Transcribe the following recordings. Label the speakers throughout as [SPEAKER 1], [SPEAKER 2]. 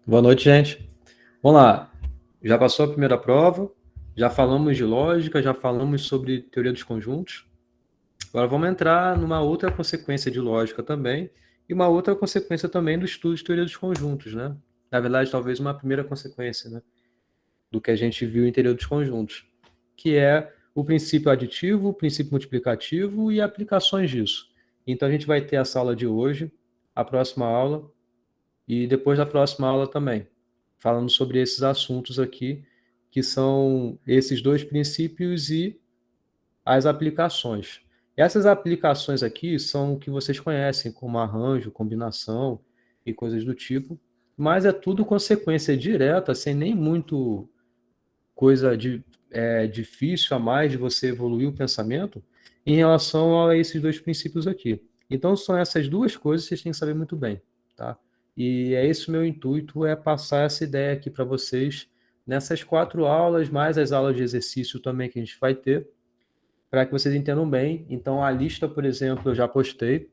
[SPEAKER 1] Boa noite, gente. Vamos lá. Já passou a primeira prova, já falamos de lógica, já falamos sobre teoria dos conjuntos. Agora vamos entrar numa outra consequência de lógica também e uma outra consequência também do estudo de teoria dos conjuntos, né? Na verdade, talvez uma primeira consequência, né, do que a gente viu em teoria dos conjuntos, que é o princípio aditivo, o princípio multiplicativo e aplicações disso. Então a gente vai ter essa aula de hoje, a próxima aula e depois da próxima aula também, falando sobre esses assuntos aqui, que são esses dois princípios e as aplicações. Essas aplicações aqui são o que vocês conhecem como arranjo, combinação e coisas do tipo, mas é tudo consequência direta, sem nem muito coisa difícil a mais de você evoluir o pensamento em relação a esses dois princípios aqui. Então são essas duas coisas que vocês têm que saber muito bem, tá? E é esse o meu intuito, é passar essa ideia aqui para vocês nessas 4 aulas, mais as aulas de exercício também que a gente vai ter, para que vocês entendam bem. Então a lista, por exemplo, eu já postei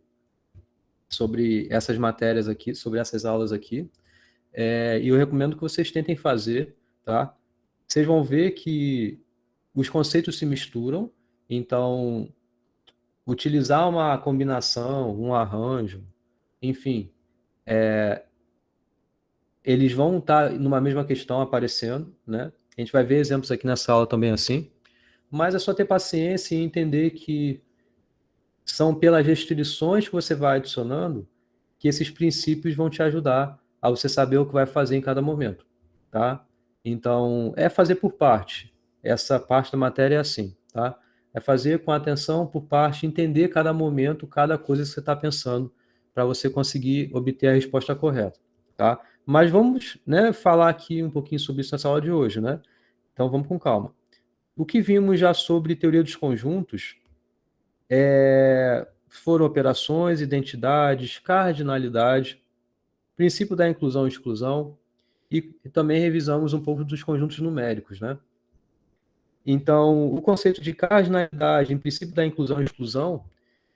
[SPEAKER 1] sobre essas matérias aqui, sobre essas aulas aqui, e eu recomendo que vocês tentem fazer, tá? Vocês vão ver que os conceitos se misturam, então utilizar uma combinação, um arranjo, enfim, eles vão estar numa mesma questão aparecendo, né? A gente vai ver exemplos aqui nessa aula também assim, mas é só ter paciência e entender que são pelas restrições que você vai adicionando que esses princípios vão te ajudar a você saber o que vai fazer em cada momento, tá? Então, é fazer por parte. Essa parte da matéria é assim, tá? É fazer com atenção por parte, entender cada momento, cada coisa que você está pensando, para você conseguir obter a resposta correta, tá? Mas vamos, né, falar aqui um pouquinho sobre isso nessa aula de hoje, né? Então, vamos com calma. O que vimos já sobre teoria dos conjuntos foram operações, identidades, cardinalidade, princípio da inclusão e exclusão, e também revisamos um pouco dos conjuntos numéricos, né? Então, o conceito de cardinalidade, em princípio da inclusão e exclusão,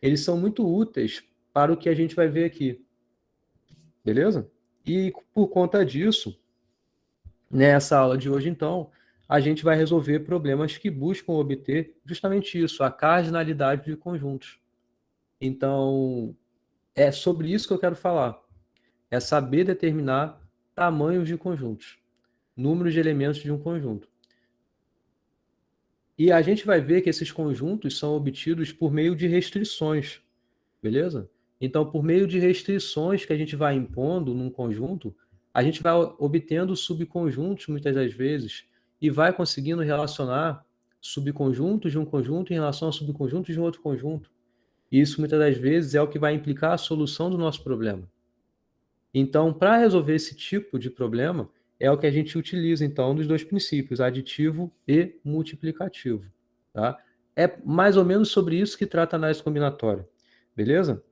[SPEAKER 1] eles são muito úteis para o que a gente vai ver aqui, beleza? E por conta disso, nessa aula de hoje, então, a gente vai resolver problemas que buscam obter justamente isso, a cardinalidade de conjuntos. Então, é sobre isso que eu quero falar. É saber determinar tamanhos de conjuntos, números de elementos de um conjunto. E a gente vai ver que esses conjuntos são obtidos por meio de restrições, beleza? Então, por meio de restrições que a gente vai impondo num conjunto, a gente vai obtendo subconjuntos muitas das vezes e vai conseguindo relacionar subconjuntos de um conjunto em relação a subconjuntos de um outro conjunto. E isso muitas das vezes é o que vai implicar a solução do nosso problema. Então, para resolver esse tipo de problema, é o que a gente utiliza, então, dos dois princípios, aditivo e multiplicativo. Tá? É mais ou menos sobre isso que trata a análise combinatória. Beleza?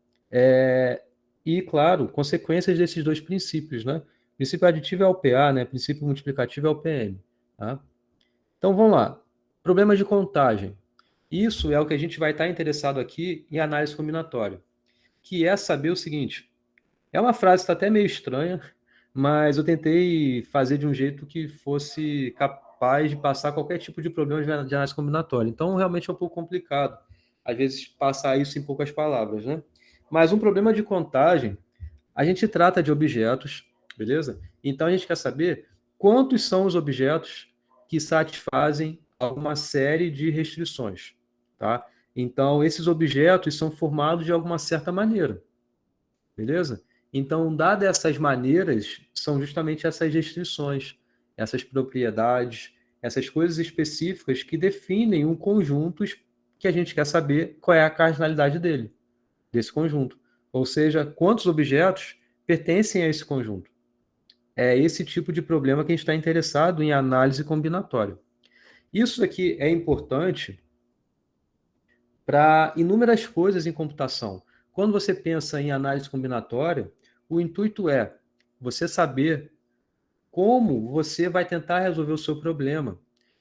[SPEAKER 1] E, claro, consequências desses dois princípios. Né? O princípio aditivo é o PA, né? O princípio multiplicativo é o PM. Tá? Então, vamos lá. Problemas de contagem. Isso é o que a gente vai estar interessado aqui em análise combinatória, que é saber o seguinte. É uma frase que está até meio estranha, mas eu tentei fazer de um jeito que fosse capaz de passar qualquer tipo de problema de análise combinatória. Então, realmente é um pouco complicado, às vezes, passar isso em poucas palavras, né? Mas um problema de contagem, a gente trata de objetos, beleza? Então, a gente quer saber quantos são os objetos que satisfazem alguma série de restrições, tá? Então, esses objetos são formados de alguma certa maneira, beleza? Então, dadas essas maneiras, são justamente essas restrições, essas propriedades, essas coisas específicas que definem um conjunto que a gente quer saber qual é a cardinalidade dele, desse conjunto. Ou seja, quantos objetos pertencem a esse conjunto. É esse tipo de problema que a gente está interessado em análise combinatória. Isso aqui é importante para inúmeras coisas em computação. Quando você pensa em análise combinatória, o intuito é você saber como você vai tentar resolver o seu problema.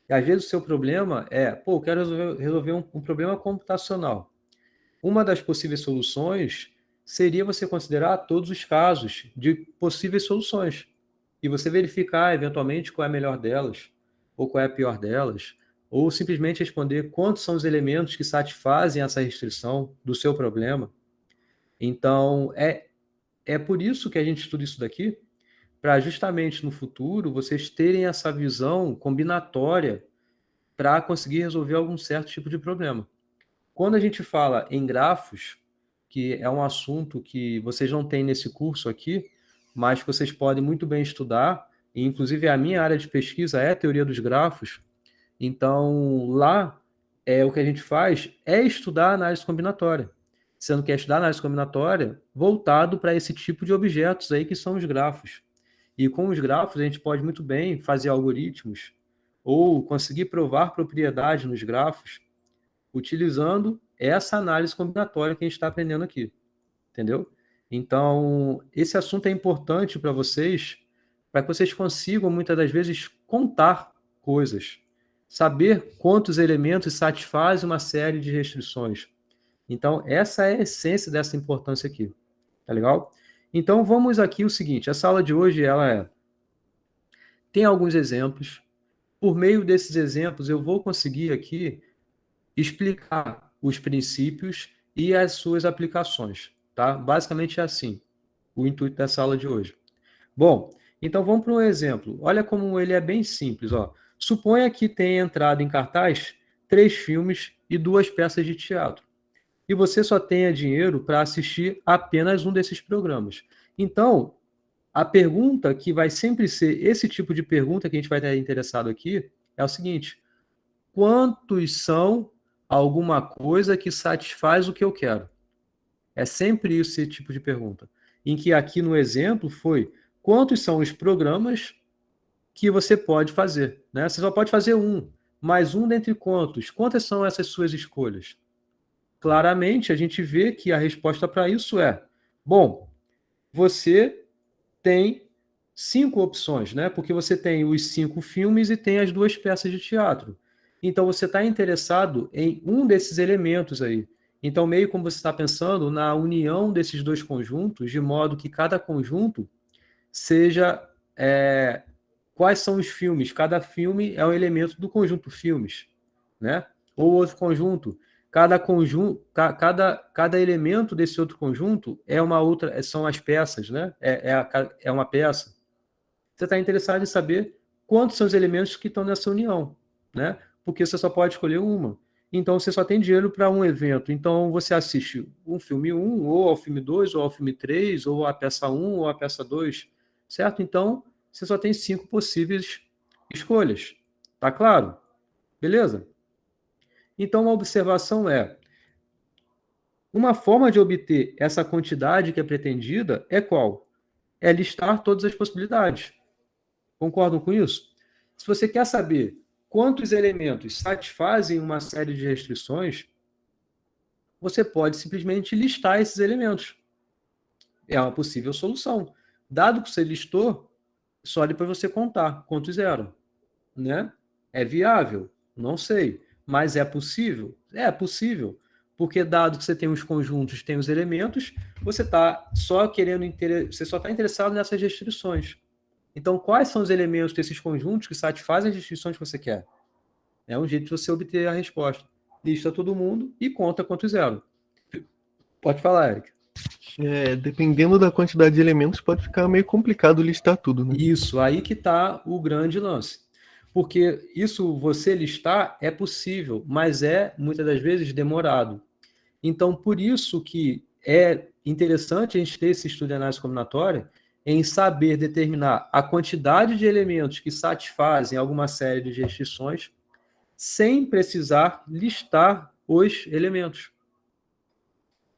[SPEAKER 1] E às vezes o seu problema é, eu quero resolver um problema computacional. Uma das possíveis soluções seria você considerar todos os casos de possíveis soluções e você verificar, eventualmente, qual é a melhor delas, ou qual é a pior delas, ou simplesmente responder quantos são os elementos que satisfazem essa restrição do seu problema. Então, é por isso que a gente estuda isso daqui, para justamente no futuro vocês terem essa visão combinatória para conseguir resolver algum certo tipo de problema. Quando a gente fala em grafos, que é um assunto que vocês não têm nesse curso aqui, mas que vocês podem muito bem estudar, e inclusive a minha área de pesquisa é a teoria dos grafos, então lá o que a gente faz é estudar a análise combinatória, sendo que é estudar a análise combinatória voltado para esse tipo de objetos aí que são os grafos. E com os grafos a gente pode muito bem fazer algoritmos ou conseguir provar propriedade nos grafos utilizando essa análise combinatória que a gente está aprendendo aqui, entendeu? Então, esse assunto é importante para vocês, para que vocês consigam, muitas das vezes, contar coisas, saber quantos elementos satisfazem uma série de restrições. Então, essa é a essência dessa importância aqui, tá legal? Então, vamos aqui o seguinte, essa aula de hoje, tem alguns exemplos, por meio desses exemplos, eu vou conseguir aqui explicar os princípios e as suas aplicações, tá? Basicamente é assim, o intuito dessa aula de hoje. Bom, então vamos para um exemplo. Olha como ele é bem simples, ó. Suponha que tenha entrado em cartaz 3 filmes e 2 peças de teatro. E você só tenha dinheiro para assistir apenas um desses programas. Então, a pergunta que vai sempre ser esse tipo de pergunta que a gente vai estar interessado aqui é o seguinte: quantos são alguma coisa que satisfaz o que eu quero? É sempre esse tipo de pergunta. Em que aqui no exemplo foi quantos são os programas que você pode fazer, né? Você só pode fazer um, mas um dentre quantos? Quantas são essas suas escolhas? Claramente, a gente vê que a resposta para isso é: bom, você tem 5 opções, né? Porque você tem os 5 filmes e tem as 2 peças de teatro. Então, você está interessado em um desses elementos aí. Então, meio como você está pensando na união desses dois conjuntos, de modo que cada conjunto seja quais são os filmes. Cada filme é um elemento do conjunto filmes, né? Ou outro conjunto. Cada elemento desse outro conjunto é uma outra, são as peças, né? É uma peça. Você está interessado em saber quantos são os elementos que estão nessa união, né? Porque você só pode escolher uma. Então você só tem dinheiro para um evento. Então você assiste um filme 1, ou ao filme 2, ou ao filme 3, ou a peça 1, ou a peça 2, certo? Então você só tem 5 possíveis escolhas. Tá claro? Beleza? Então a observação é: uma forma de obter essa quantidade que é pretendida é qual? É listar todas as possibilidades. Concordam com isso? Se você quer saber quantos elementos satisfazem uma série de restrições, você pode simplesmente listar esses elementos. É uma possível solução. Dado que você listou, só depois você contar quantos eram, né? É viável? Não sei. Mas é possível? É possível. Porque dado que você tem os conjuntos, tem os elementos, você está só você só está interessado nessas restrições. Então, quais são os elementos desses conjuntos que satisfazem as restrições que você quer? É um jeito de você obter a resposta. Lista todo mundo e conta quantos eram. Pode falar, Eric.
[SPEAKER 2] Dependendo da quantidade de elementos, pode ficar meio complicado listar tudo, né?
[SPEAKER 1] Isso, aí que está o grande lance. Porque isso você listar é possível, mas é, muitas das vezes, demorado. Então, por isso que é interessante a gente ter esse estudo de análise combinatória em saber determinar a quantidade de elementos que satisfazem alguma série de restrições sem precisar listar os elementos.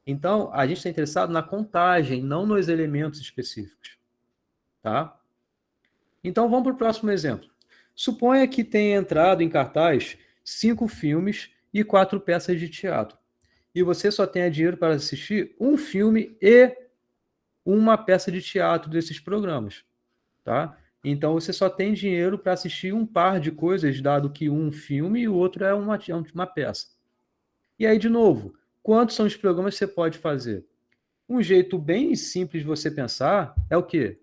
[SPEAKER 1] Então, a gente está interessado na contagem, não nos elementos específicos. Tá? Então, vamos para o próximo exemplo. Suponha que tenha entrado em cartaz 5 filmes e 4 peças de teatro. E você só tenha dinheiro para assistir um filme e uma peça de teatro desses programas. Tá? Então, você só tem dinheiro para assistir um par de coisas, dado que um filme e o outro é uma peça. E aí, de novo, quantos são os programas que você pode fazer? Um jeito bem simples de você pensar é o quê?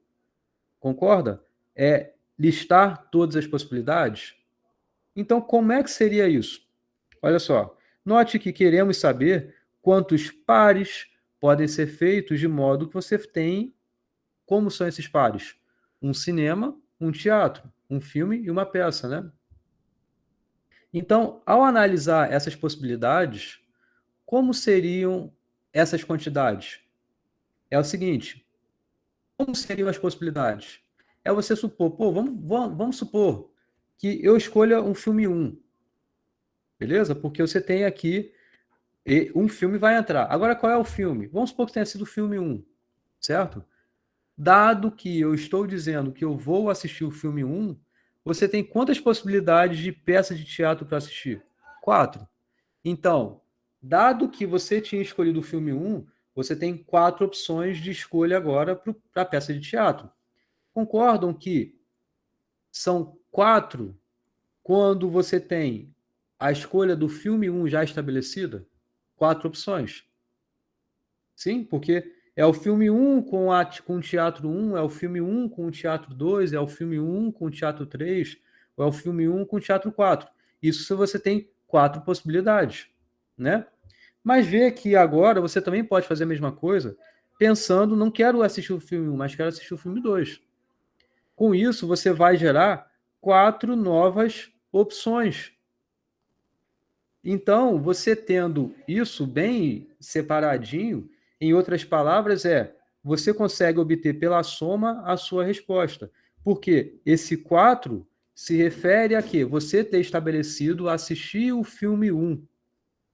[SPEAKER 1] Concorda? É listar todas as possibilidades. Então, como é que seria isso? Olha só, note que queremos saber quantos pares podem ser feitos de modo que você tem. Como são esses pares? Um cinema, um teatro, um filme e uma peça, né? Então, ao analisar essas possibilidades, como seriam essas quantidades? É o seguinte, como seriam as possibilidades? É você supor, pô, vamos supor que eu escolha um filme 1, beleza? Porque você tem aqui, um filme vai entrar. Agora, qual é o filme? Vamos supor que tenha sido o filme 1, certo? Dado que eu estou dizendo que eu vou assistir o filme 1, você tem quantas possibilidades de peça de teatro para assistir? 4. Então, dado que você tinha escolhido o filme 1, você tem 4 opções de escolha agora para a peça de teatro. Concordam que são 4 quando você tem a escolha do filme 1 já estabelecida? 4 opções. Sim, porque é o filme 1 com o teatro 1, é o filme 1 com o teatro 2, é o filme 1 com o teatro 3, ou é o filme 1 com o teatro 4. Isso se você tem 4 possibilidades, né? Mas vê que agora você também pode fazer a mesma coisa, pensando, não quero assistir o filme 1, mas quero assistir o filme 2. Com isso, você vai gerar 4 novas opções. Então, você tendo isso bem separadinho, em outras palavras, você consegue obter pela soma a sua resposta. Porque esse 4 se refere a quê? Você ter estabelecido assistir o filme 1.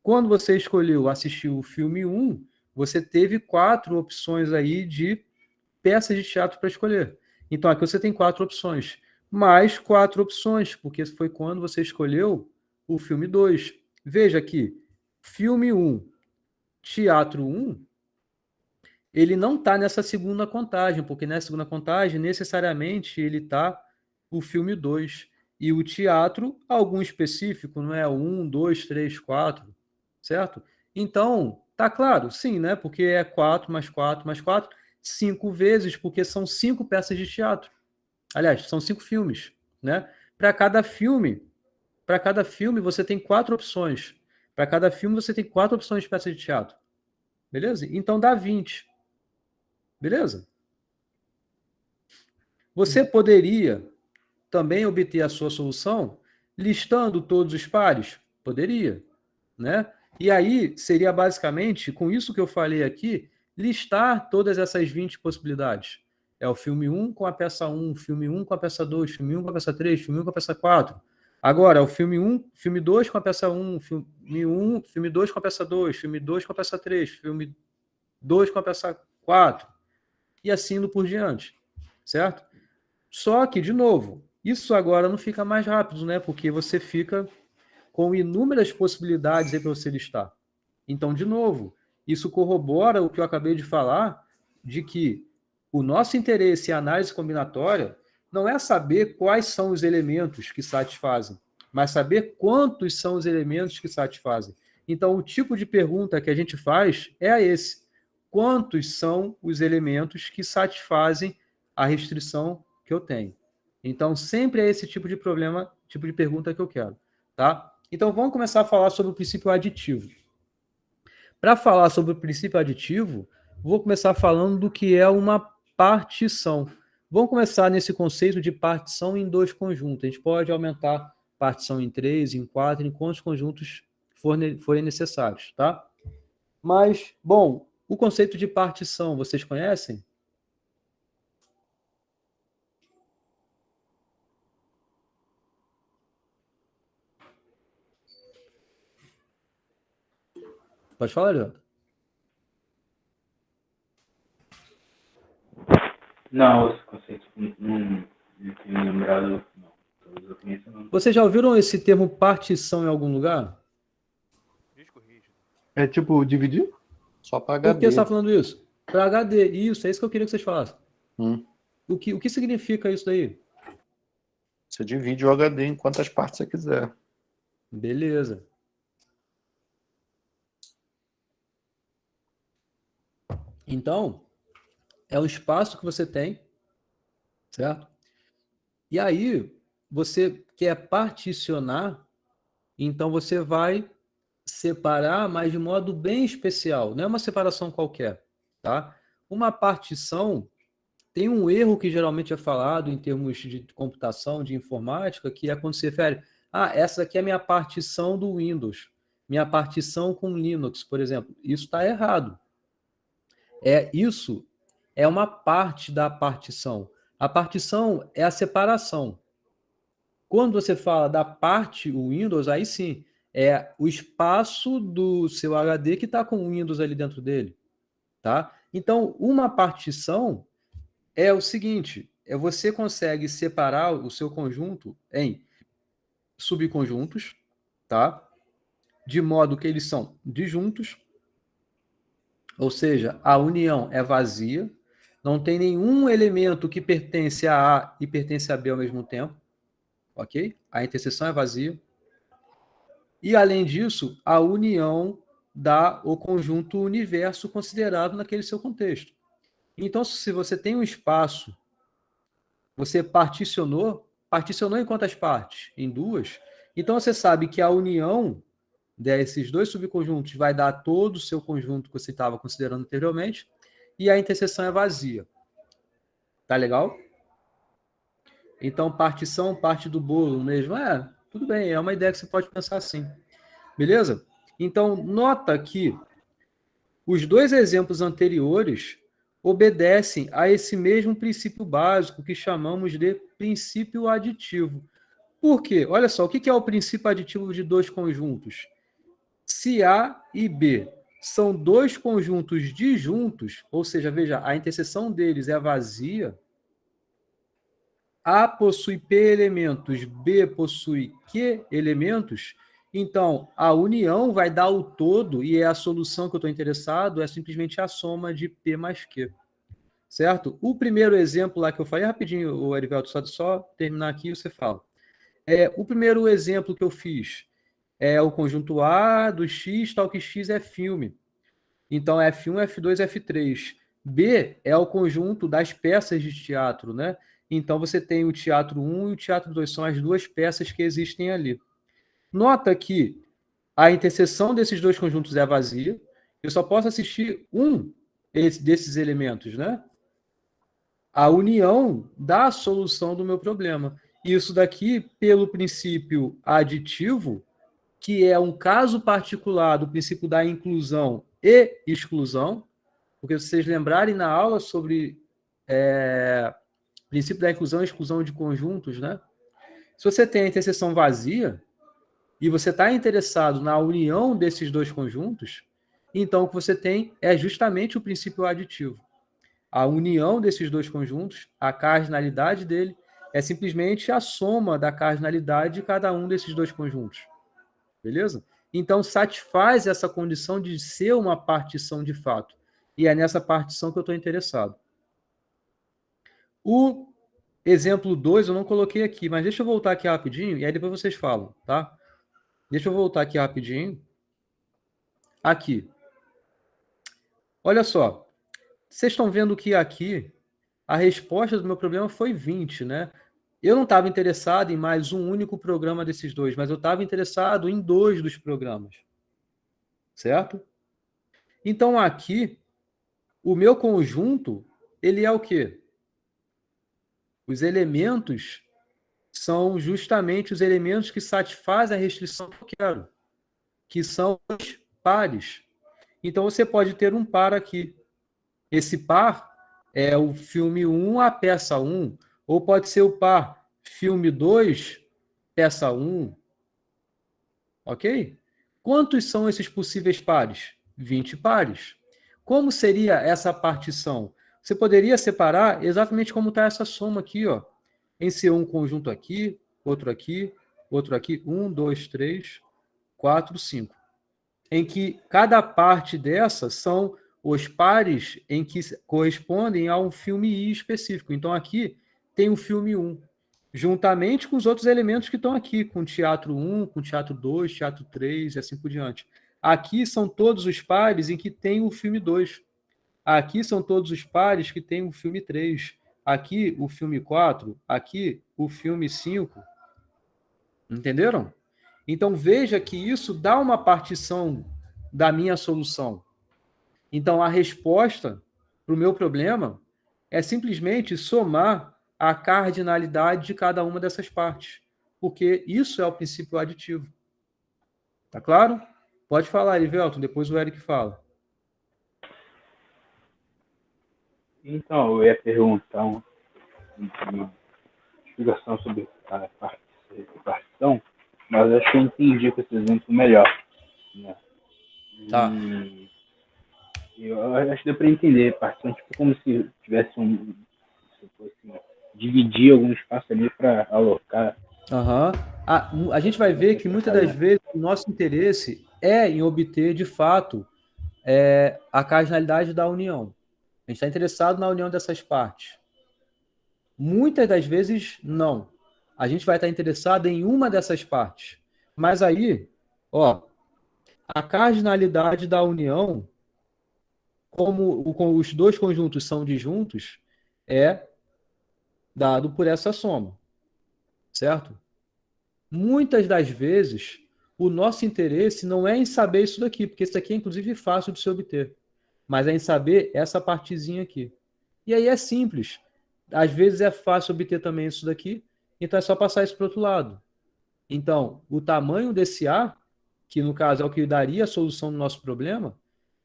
[SPEAKER 1] Quando você escolheu assistir o filme 1, você teve 4 opções aí de peças de teatro para escolher. Então, aqui você tem 4 opções. Mais 4 opções, porque foi quando você escolheu o filme 2. Veja aqui, filme 1, teatro 1, ele não está nessa segunda contagem, porque nessa segunda contagem, necessariamente, ele está o filme 2. E o teatro, algum específico, não é? 1, 2, 3, 4, certo? Então, tá claro, sim, né? Porque é 4 mais 4 mais 4, 5 vezes, porque são 5 peças de teatro. Aliás, são 5 filmes, né? Para cada filme você tem 4 opções. Para cada filme você tem 4 opções de peça de teatro. Beleza? Então dá 20. Beleza? Você poderia também obter a sua solução listando todos os pares? Poderia, né? E aí seria basicamente, com isso que eu falei aqui, listar todas essas 20 possibilidades. É o filme 1 com a peça 1, filme 1 com a peça 2, filme 1 com a peça 3, filme 1 com a peça 4. Agora, o filme 1, filme 2 com a peça 1, filme 1, filme 2 com a peça 2, filme 2 com a peça 3, filme 2 com a peça 4, e assim indo por diante, certo? Só que, de novo, isso agora não fica mais rápido, né? Porque você fica com inúmeras possibilidades aí para você listar. Então, de novo, isso corrobora o que eu acabei de falar, de que o nosso interesse em análise combinatória não é saber quais são os elementos que satisfazem, mas saber quantos são os elementos que satisfazem. Então, o tipo de pergunta que a gente faz é esse: quantos são os elementos que satisfazem a restrição que eu tenho? Então, sempre é esse tipo de problema, tipo de pergunta que eu quero, tá? Então, vamos começar a falar sobre o princípio aditivo. Para falar sobre o princípio aditivo, vou começar falando do que é uma partição. Vamos começar nesse conceito de partição em 2 conjuntos. A gente pode aumentar partição em 3, em 4, em quantos conjuntos forem necessários, tá? Mas, bom, o conceito de partição, vocês conhecem? Pode falar, Leandro.
[SPEAKER 3] Não, esse conceito não tenho lembrado, não. Todos eu conheço, não.
[SPEAKER 1] Vocês já ouviram esse termo partição em algum lugar?
[SPEAKER 2] É tipo dividir?
[SPEAKER 4] Só para
[SPEAKER 1] Por que você
[SPEAKER 4] HD.
[SPEAKER 1] está falando isso? Para HD. Isso, é isso que eu queria que vocês falassem.
[SPEAKER 4] Hum.
[SPEAKER 1] O que significa isso daí?
[SPEAKER 4] Você divide o HD em quantas partes você quiser.
[SPEAKER 1] Beleza. Então, é um espaço que você tem, certo? E aí, você quer particionar, então você vai separar, mas de modo bem especial, não é uma separação qualquer, tá? Uma partição tem um erro que geralmente é falado em termos de computação, de informática, que é quando você refere, essa aqui é a minha partição do Windows, minha partição com Linux, por exemplo. Isso está errado. Isso é uma parte da partição. A partição é a separação. Quando você fala da parte Windows, aí sim, é o espaço do seu HD que está com o Windows ali dentro dele, tá? Então, uma partição é o seguinte, você consegue separar o seu conjunto em subconjuntos, tá? De modo que eles são disjuntos, ou seja, a união é vazia, não tem nenhum elemento que pertence a A e pertence a B ao mesmo tempo, ok? A interseção é vazia. E, além disso, a união dá o conjunto universo considerado naquele seu contexto. Então, se você tem um espaço, você particionou em quantas partes? Em duas. Então, você sabe que a união desses dois subconjuntos vai dar todo o seu conjunto que você estava considerando anteriormente, e a interseção é vazia. Tá legal? Então, partição, parte do bolo mesmo. Tudo bem, é uma ideia que você pode pensar assim. Beleza? Então, nota que os dois exemplos anteriores obedecem a esse mesmo princípio básico que chamamos de princípio aditivo. Por quê? Olha só, o que é o princípio aditivo de dois conjuntos? Se A e B são dois conjuntos disjuntos, ou seja, veja, a interseção deles é vazia, A possui P elementos, B possui Q elementos, então a união vai dar o todo, e é a solução que eu estou interessado, é simplesmente a soma de P mais Q. Certo? O primeiro exemplo lá que eu falei, rapidinho, o Erivelto, só terminar aqui e você fala. O primeiro exemplo que eu fiz é o conjunto A do X, tal que X é filme. Então, F1, F2, F3. B é o conjunto das peças de teatro, né? Então, você tem o teatro 1 e o teatro 2, são as duas peças que existem ali. Nota que a interseção desses dois conjuntos é vazia. Eu só posso assistir um desses elementos, né? A união dá a solução do meu problema. Isso daqui, pelo princípio aditivo, que é um caso particular do princípio da inclusão e exclusão, porque se vocês lembrarem na aula sobre princípio da inclusão e exclusão de conjuntos, né? Se você tem a interseção vazia e você está interessado na união desses dois conjuntos, então o que você tem é justamente o princípio aditivo. A união desses dois conjuntos, a cardinalidade dele, é simplesmente a soma da cardinalidade de cada um desses dois conjuntos. Beleza? Então, satisfaz essa condição de ser uma partição de fato. E é nessa partição que eu estou interessado. O exemplo 2 eu não coloquei aqui, mas deixa eu voltar aqui rapidinho, e aí depois vocês falam, tá? Deixa eu voltar aqui rapidinho. Aqui. Olha só. Vocês estão vendo que aqui a resposta do meu problema foi 20, né? Eu não estava interessado em mais um único programa desses dois, mas eu estava interessado em 2 dos programas. Certo? Então, aqui, o meu conjunto, ele é o quê? Os elementos são justamente os elementos que satisfazem a restrição que eu quero, que são os pares. Então, você pode ter um par aqui. Esse par é o filme 1, a peça 1, ou pode ser o par filme 2, peça 1. Ok? Quantos são esses possíveis pares? 20 pares. Como seria essa partição? Você poderia separar exatamente como está essa soma aqui, ó, em ser um conjunto aqui, outro aqui, outro aqui, 1, 2, 3, 4, 5. Em que cada parte dessa são os pares em que correspondem a um filme I específico. Então, aqui tem o filme 1, juntamente com os outros elementos que estão aqui, com o teatro 1, com o teatro 2, teatro 3 e assim por diante. Aqui são todos os pares em que tem o filme 2. Aqui são todos os pares que tem o filme 3. Aqui o filme 4. Aqui o filme 5. Entenderam? Então veja que isso dá uma partição da minha solução. Então a resposta para o meu problema é simplesmente somar a cardinalidade de cada uma dessas partes, porque isso é o princípio aditivo. Tá claro? Pode falar, Erivelton, depois o Eric fala.
[SPEAKER 3] Então, eu ia perguntar uma explicação sobre a partição, mas acho que eu entendi com esse exemplo melhor. Né?
[SPEAKER 1] Tá.
[SPEAKER 3] Eu acho que deu para entender. Partição tipo como se tivesse se fosse dividir algum espaço ali para alocar.
[SPEAKER 1] A gente vai ver que muitas das vezes o nosso interesse é em obter, de fato, a cardinalidade da união. A gente está interessado na união dessas partes. Muitas das vezes, não. A gente vai estar interessado em uma dessas partes. Mas aí, a cardinalidade da união, como os dois conjuntos são disjuntos, é dado por essa soma. Certo? Muitas das vezes, o nosso interesse não é em saber isso daqui, porque isso aqui é, inclusive, fácil de se obter, mas é em saber essa partezinha aqui. E aí é simples. Às vezes é fácil obter também isso daqui, então é só passar isso para o outro lado. Então, o tamanho desse A, que no caso é o que daria a solução do nosso problema,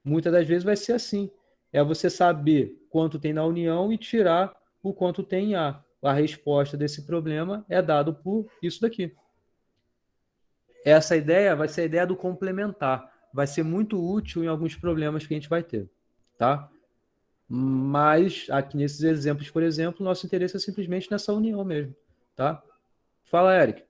[SPEAKER 1] muitas das vezes vai ser assim. É você saber quanto tem na união e tirar o quanto tem em A. A resposta desse problema é dado por isso daqui. Essa ideia vai ser a ideia do complementar. Vai ser muito útil em alguns problemas que a gente vai ter. Tá? Mas, aqui nesses exemplos, por exemplo, nosso interesse é simplesmente nessa união mesmo. Tá? Fala, Eric.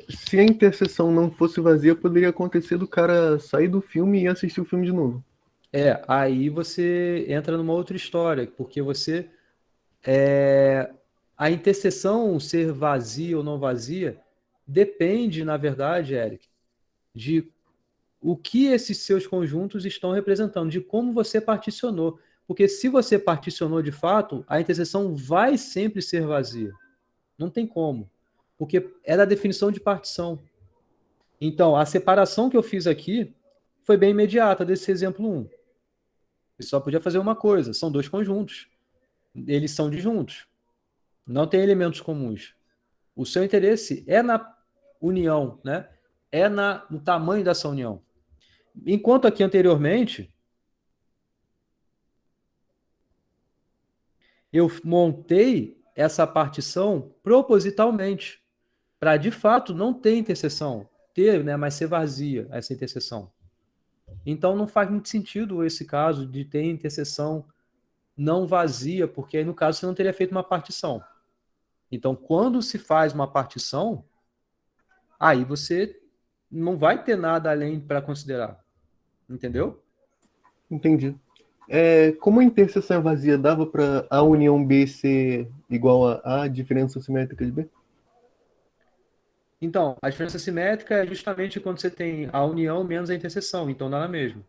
[SPEAKER 2] Se a interseção não fosse vazia, poderia acontecer do cara sair do filme e assistir o filme de novo.
[SPEAKER 1] Aí você entra numa outra história, porque você... a interseção ser vazia ou não vazia depende, na verdade, Eric, de o que esses seus conjuntos estão representando, de como você particionou. Porque se você particionou de fato, a interseção vai sempre ser vazia. Não tem como. Porque é da definição de partição. Então, a separação que eu fiz aqui foi bem imediata desse exemplo 1. Eu só podia fazer uma coisa, são dois conjuntos. Eles são disjuntos. Não tem elementos comuns. O seu interesse é na união, né? É no tamanho dessa união. Enquanto aqui anteriormente, eu montei essa partição propositalmente, para de fato não ter interseção, mas ser vazia essa interseção. Então não faz muito sentido esse caso de ter interseção não vazia, porque aí no caso você não teria feito uma partição. Então quando se faz uma partição, aí você não vai ter nada além para considerar. Entendeu?
[SPEAKER 2] Entendi. Como a interseção é vazia, dava para a união B ser igual a diferença simétrica de B?
[SPEAKER 1] Então, a diferença simétrica é justamente quando você tem a união menos a interseção, então dá na mesma.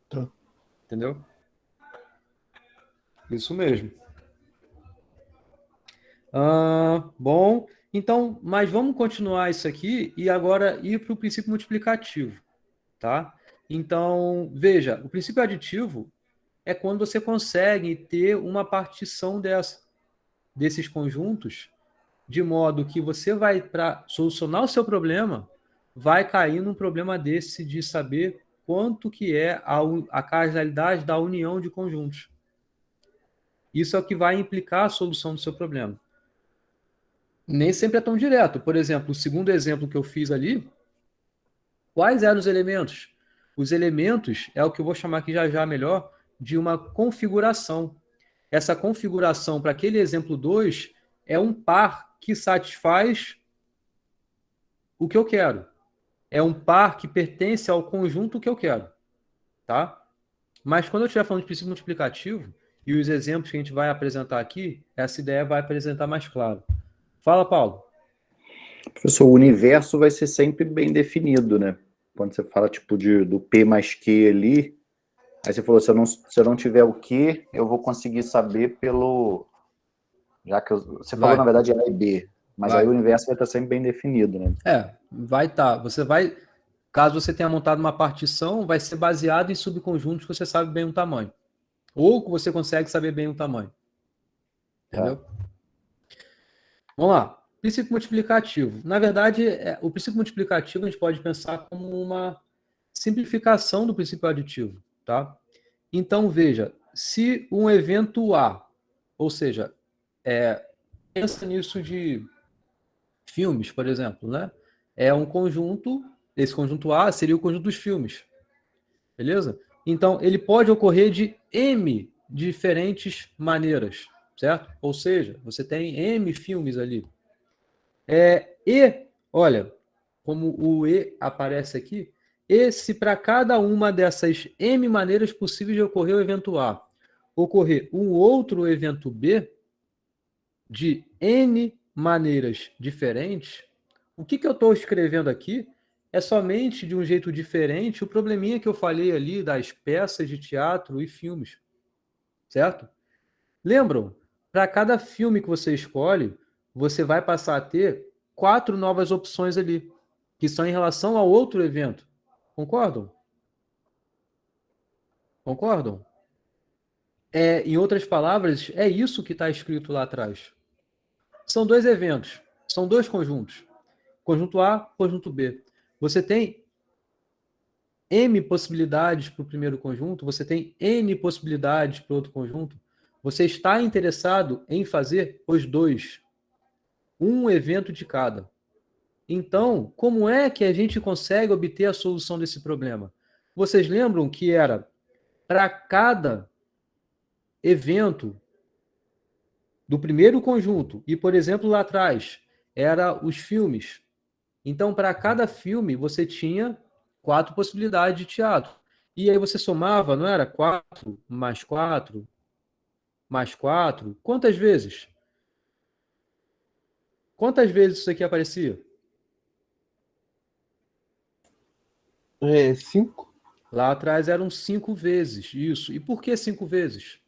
[SPEAKER 2] Tá.
[SPEAKER 1] Entendeu? Isso mesmo. Bom, então, mas vamos continuar isso aqui e agora ir para o princípio multiplicativo, tá? Então, veja, o princípio aditivo é quando você consegue ter uma partição desses conjuntos, de modo que você vai, para solucionar o seu problema, vai cair num problema desse de saber quanto que é a cardinalidade da união de conjuntos. Isso é o que vai implicar a solução do seu problema. Nem sempre é tão direto. Por exemplo, o segundo exemplo que eu fiz ali, quais eram os elementos? Os elementos é o que eu vou chamar aqui já melhor de uma configuração. Essa configuração para aquele exemplo 2 é um par que satisfaz o que eu quero. É um par que pertence ao conjunto que eu quero. Tá? Mas quando eu estiver falando de princípio multiplicativo, e os exemplos que a gente vai apresentar aqui, essa ideia vai apresentar mais claro. Fala, Paulo.
[SPEAKER 4] Professor, o universo vai ser sempre bem definido, né? Quando você fala tipo do P mais Q ali, Aí você falou, se eu não tiver o que, eu vou conseguir saber pelo... Já que você falou, na verdade, A e B. Mas aí o universo vai estar sempre bem definido, né?
[SPEAKER 1] Vai estar. Você vai, caso você tenha montado uma partição, vai ser baseado em subconjuntos que você sabe bem o tamanho. Ou que você consegue saber bem o tamanho. Entendeu? Vamos lá. Princípio multiplicativo. Na verdade, o princípio multiplicativo a gente pode pensar como uma simplificação do princípio aditivo, tá? Então, veja, se um evento A, ou seja, pensa nisso de filmes, por exemplo, né? É um conjunto, esse conjunto A seria o conjunto dos filmes, beleza? Então, ele pode ocorrer de M diferentes maneiras, certo? Ou seja, você tem M filmes ali. E, olha, como o E aparece aqui, e se para cada uma dessas M maneiras possíveis de ocorrer o evento A, ocorrer um outro evento B, de N maneiras diferentes, o que eu estou escrevendo aqui é somente de um jeito diferente o probleminha que eu falei ali das peças de teatro e filmes, certo? Lembram? Para cada filme que você escolhe, você vai passar a ter 4 novas opções ali, que são em relação ao outro evento. Concordam? Concordam? Em outras palavras, é isso que está escrito lá atrás. São 2 eventos, são 2 conjuntos. Conjunto A, conjunto B. Você tem M possibilidades para o primeiro conjunto, você tem N possibilidades para o outro conjunto. Você está interessado em fazer os 2. Um evento de cada. Então, como é que a gente consegue obter a solução desse problema? Vocês lembram que era para cada evento do primeiro conjunto, e, por exemplo, lá atrás, era os filmes. Então, para cada filme, você tinha 4 possibilidades de teatro. E aí você somava, não era? 4 mais 4 mais 4. Quantas vezes? Quantas vezes isso aqui aparecia?
[SPEAKER 2] 5.
[SPEAKER 1] Lá atrás eram 5 vezes, isso. E por que 5 vezes?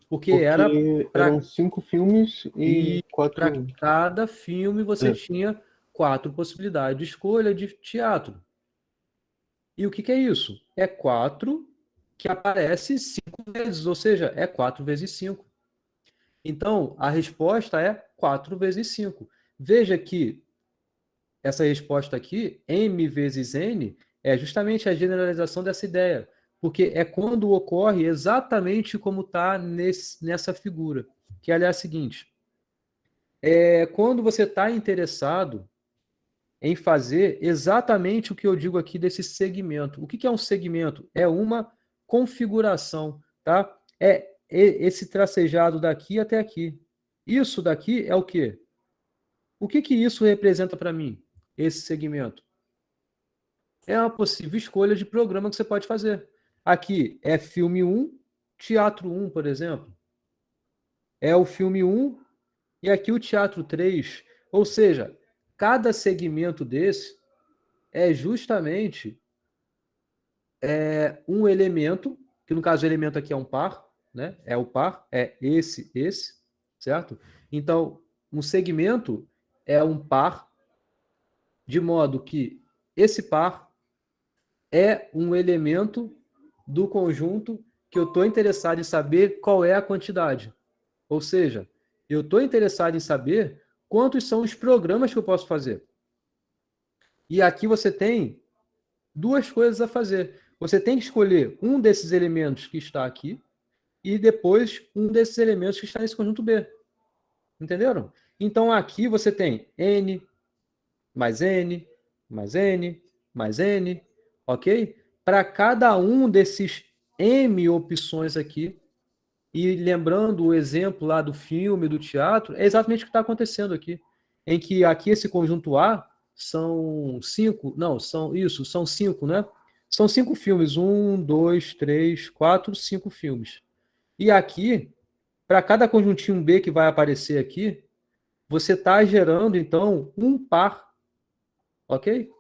[SPEAKER 1] Porque era
[SPEAKER 2] eram 5 filmes
[SPEAKER 1] e
[SPEAKER 2] e 4.
[SPEAKER 1] para cada filme você tinha 4 possibilidades de escolha de teatro. E o que é isso? É 4 que aparece 5 vezes, ou seja, é 4 vezes 5. Então, a resposta é 4 vezes 5. Veja que essa resposta aqui, M vezes N, é justamente a generalização dessa ideia, porque é quando ocorre exatamente como está nessa figura, que ela é a seguinte. Quando você está interessado em fazer exatamente o que eu digo aqui desse segmento. O que é um segmento? É uma configuração, tá? Esse tracejado daqui até aqui. Isso daqui é o quê? O que isso representa para mim, esse segmento? É uma possível escolha de programa que você pode fazer. Aqui é filme 1, teatro 1, por exemplo. É o filme 1 e aqui o teatro 3. Ou seja, cada segmento desse é justamente um elemento, que no caso o elemento aqui é um par, né? É o par, é esse, certo? Então, um segmento é um par, de modo que esse par é um elemento do conjunto que eu estou interessado em saber qual é a quantidade. Ou seja, eu estou interessado em saber quantos são os programas que eu posso fazer. E aqui você tem 2 coisas a fazer. Você tem que escolher um desses elementos que está aqui e depois um desses elementos que está nesse conjunto B. Entenderam? Então, aqui você tem N, mais N, mais N, mais N, ok? Para cada um desses M opções aqui, e lembrando o exemplo lá do filme, do teatro, é exatamente o que está acontecendo aqui. Em que aqui esse conjunto A são 5, não, são 5, né? São 5 filmes, 1, 2, 3, 4, 5 filmes. E aqui, para cada conjuntinho B que vai aparecer aqui, você está gerando, então, um par, ok?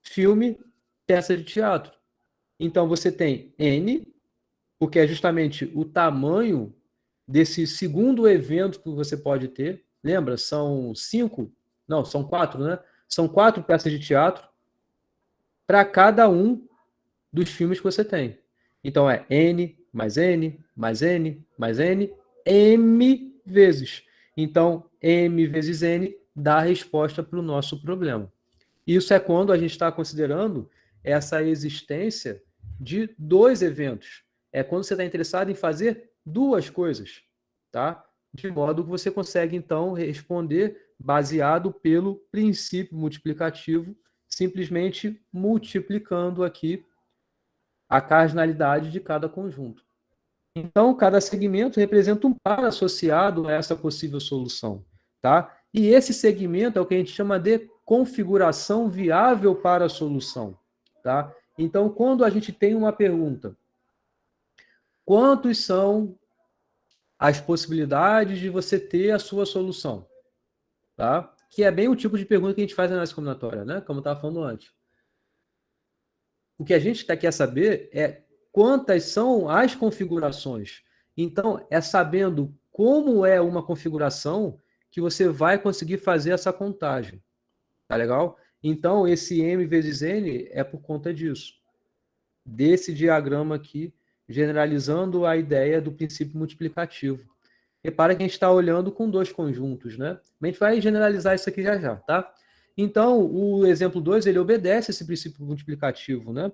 [SPEAKER 1] Filme, peça de teatro. Então, você tem N, porque é justamente o tamanho desse segundo evento que você pode ter. Lembra? São 5? Não, são 4, né? São 4 peças de teatro para cada um dos filmes que você tem. Então, é N, mais N, mais N, mais N, M vezes. Então, M vezes N dá a resposta para o nosso problema. Isso é quando a gente está considerando essa existência de 2 eventos. É quando você está interessado em fazer 2 coisas, tá? De modo que você consegue, então, responder baseado pelo princípio multiplicativo, simplesmente multiplicando aqui a cardinalidade de cada conjunto. Então, cada segmento representa um par associado a essa possível solução, tá? E esse segmento é o que a gente chama de configuração viável para a solução, tá? Então, quando a gente tem uma pergunta, quantos são as possibilidades de você ter a sua solução, tá? Que é bem o tipo de pergunta que a gente faz na análise combinatória, né? Como eu estava falando antes. O que a gente quer saber é quantas são as configurações. Então, é sabendo como é uma configuração que você vai conseguir fazer essa contagem. Tá legal? Então, esse M vezes N é por conta disso. Desse diagrama aqui, generalizando a ideia do princípio multiplicativo. Repara que a gente está olhando com 2 conjuntos, né? A gente vai generalizar isso aqui já já, tá? Então, o exemplo 2, ele obedece esse princípio multiplicativo, né?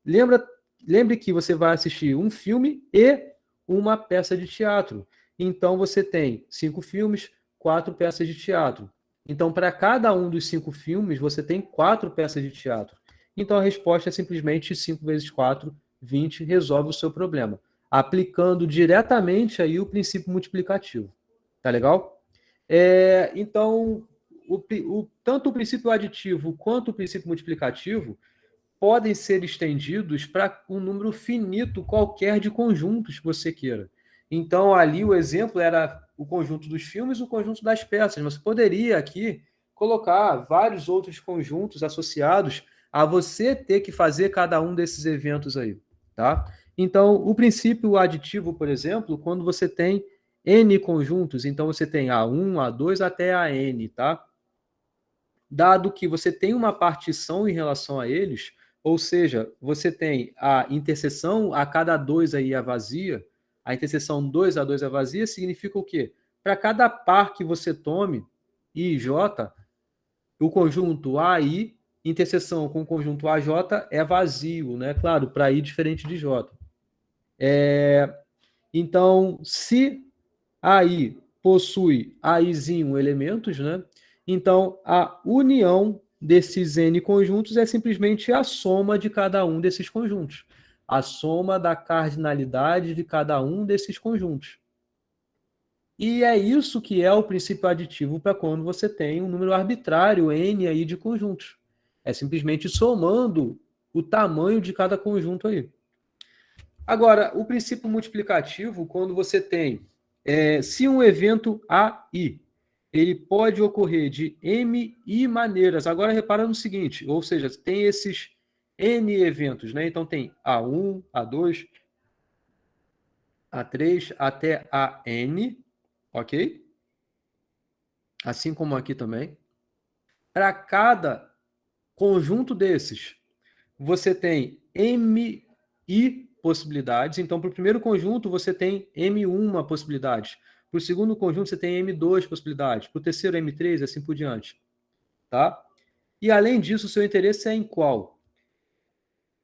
[SPEAKER 1] Lembre que você vai assistir um filme e uma peça de teatro. Então, você tem 5 filmes, 4 peças de teatro. Então, para cada um dos 5 filmes, você tem 4 peças de teatro. Então, a resposta é simplesmente 5 vezes 4, 20, resolve o seu problema, aplicando diretamente aí o princípio multiplicativo. Tá legal? Então, tanto o princípio aditivo quanto o princípio multiplicativo podem ser estendidos para um número finito qualquer de conjuntos que você queira. Então, ali o exemplo era o conjunto dos filmes e o conjunto das peças, mas você poderia aqui colocar vários outros conjuntos associados a você ter que fazer cada um desses eventos aí, tá? Então, o princípio aditivo, por exemplo, quando você tem N conjuntos, então você tem A1, A2 até AN, tá? Dado que você tem uma partição em relação a eles, ou seja, você tem a interseção a cada 2 aí é vazia, a interseção 2 a 2 é vazia, significa o quê? Para cada par que você tome, I e J, o conjunto AI, interseção com o conjunto AJ é vazio, né? Claro, para I diferente de J. Então, se AI possui AIzinho elementos, né? Então, a união desses N conjuntos é simplesmente a soma de cada um desses conjuntos. A soma da cardinalidade de cada um desses conjuntos. E é isso que é o princípio aditivo para quando você tem um número arbitrário, N aí de conjuntos. É simplesmente somando o tamanho de cada conjunto aí. Agora, o princípio multiplicativo, quando você tem, se um evento AI, ele pode ocorrer de MI maneiras. Agora, repara no seguinte, ou seja, tem esses N eventos, né? Então, tem A1, A2, A3, até AN, ok? Assim como aqui também. Para cada conjunto desses, você tem MI possibilidades. Então, para o primeiro conjunto, você tem M1 possibilidades. Para o segundo conjunto, você tem M2 possibilidades. Para o terceiro, M3, assim por diante. Tá? E, além disso, o seu interesse é em qual?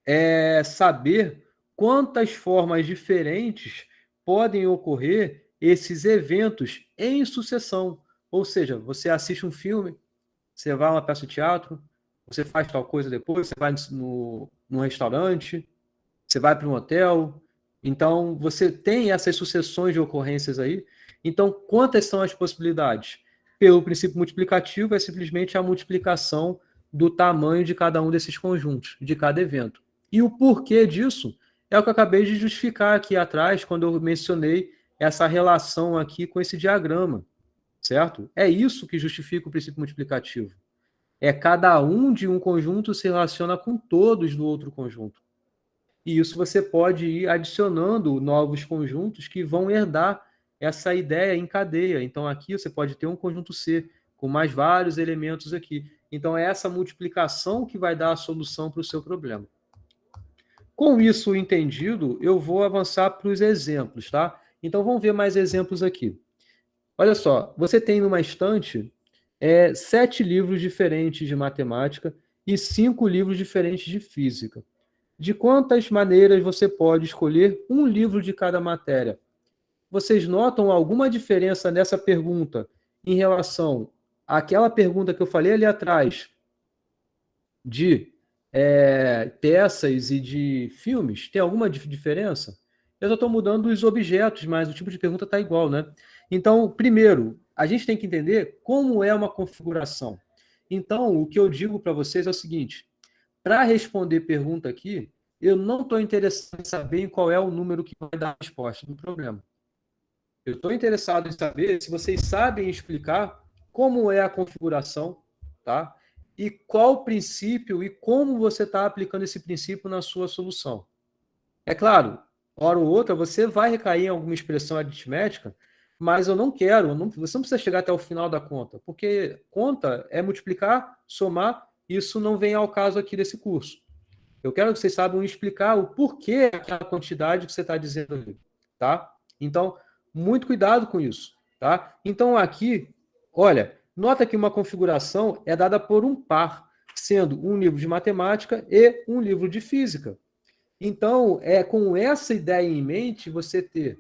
[SPEAKER 1] É saber quantas formas diferentes podem ocorrer esses eventos em sucessão. Ou seja, você assiste um filme, você vai a uma peça de teatro, você faz tal coisa depois, você vai no restaurante, você vai para um hotel. Então, você tem essas sucessões de ocorrências aí. Então, quantas são as possibilidades? Pelo princípio multiplicativo, é simplesmente a multiplicação do tamanho de cada um desses conjuntos, de cada evento. E o porquê disso é o que eu acabei de justificar aqui atrás, quando eu mencionei essa relação aqui com esse diagrama, certo? É isso que justifica o princípio multiplicativo. Cada um de um conjunto se relaciona com todos do outro conjunto. e isso você pode ir adicionando novos conjuntos que vão herdar essa ideia em cadeia. Então, aqui você pode ter um conjunto C, com mais vários elementos aqui. Então, é essa multiplicação que vai dar a solução para o seu problema. Com isso entendido, eu vou avançar para os exemplos, tá? Então, vamos ver mais exemplos aqui. Olha só, você tem numa estante 7 livros diferentes de matemática e 5 livros diferentes de física. De quantas maneiras você pode escolher um livro de cada matéria? Vocês notam alguma diferença nessa pergunta em relação àquela pergunta que eu falei ali atrás de peças e de filmes? Tem alguma diferença? Eu só estou mudando os objetos, mas o tipo de pergunta está igual, né? Então, primeiro, a gente tem que entender como é uma configuração. Então, o que eu digo para vocês é o seguinte: para responder pergunta aqui, eu não estou interessado em saber em qual é o número que vai dar a resposta do problema. Eu estou interessado em saber se vocês sabem explicar como é a configuração, tá? E qual o princípio e como você está aplicando esse princípio na sua solução. É claro, hora ou outra você vai recair em alguma expressão aritmética, mas eu não quero, você não precisa chegar até o final da conta, porque conta é multiplicar, somar, isso não vem ao caso aqui desse curso. Eu quero que vocês saibam explicar o porquê daquela quantidade que você está dizendo ali, tá? Então, muito cuidado com isso, tá? Então, aqui, olha, nota que uma configuração é dada por um par, sendo um livro de matemática e um livro de física. Então, com essa ideia em mente, você ter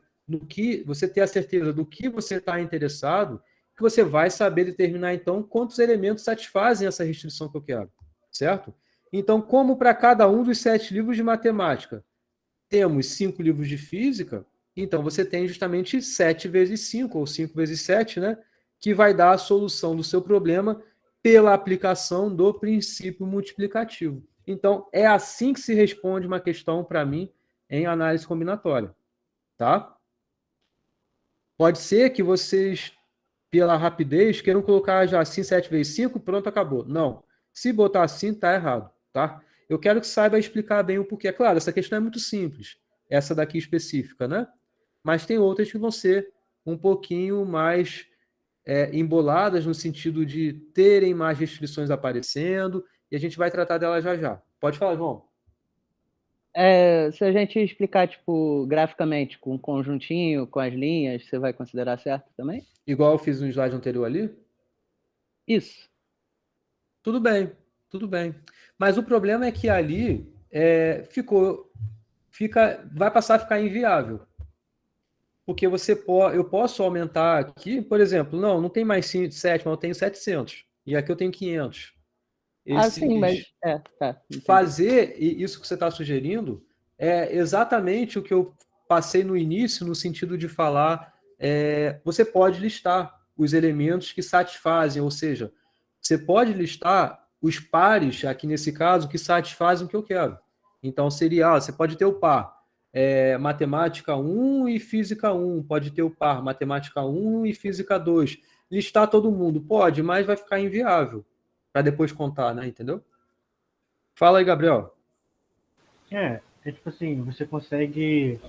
[SPEAKER 1] a certeza do que você está interessado, que você vai saber determinar, então, quantos elementos satisfazem essa restrição que eu quero, certo? Então, como para cada um dos 7 livros de matemática temos 5 livros de física, então você tem justamente 7 vezes 5, ou 5 vezes 7, né? Que vai dar a solução do seu problema pela aplicação do princípio multiplicativo. Então, é assim que se responde uma questão, para mim, em análise combinatória. Tá? Pode ser que vocês, pela rapidez, queiram colocar já assim 7 vezes 5, pronto, acabou. Não. Se botar assim, está errado. Tá? Eu quero que saiba explicar bem o porquê. Claro, essa questão é muito simples, essa daqui específica, né? Mas tem outras que vão ser um pouquinho mais emboladas, no sentido de terem mais restrições aparecendo, e a gente vai tratar delas já já. Pode falar, João.
[SPEAKER 5] Se a gente explicar, tipo, graficamente, com um conjuntinho, com as linhas, você vai considerar certo também?
[SPEAKER 1] Igual eu fiz no slide anterior ali?
[SPEAKER 5] Isso.
[SPEAKER 1] Tudo bem, tudo bem. Mas o problema é que ali vai passar a ficar inviável. Porque eu posso aumentar aqui, por exemplo, não tem mais 7, mas eu tenho 700. E aqui eu tenho 500.
[SPEAKER 5] Sim, mas... tá.
[SPEAKER 1] Fazer isso que você está sugerindo é exatamente o que eu passei no início, no sentido de falar, você pode listar os elementos que satisfazem, ou seja, você pode listar os pares, aqui nesse caso, que satisfazem o que eu quero. Então, seria, você pode ter o par matemática 1 e física 1, pode ter o par matemática 1 e física 2. Listar todo mundo? Pode, mas vai ficar inviável para depois contar, né? Entendeu? Fala aí, Gabriel.
[SPEAKER 6] Tipo assim, você consegue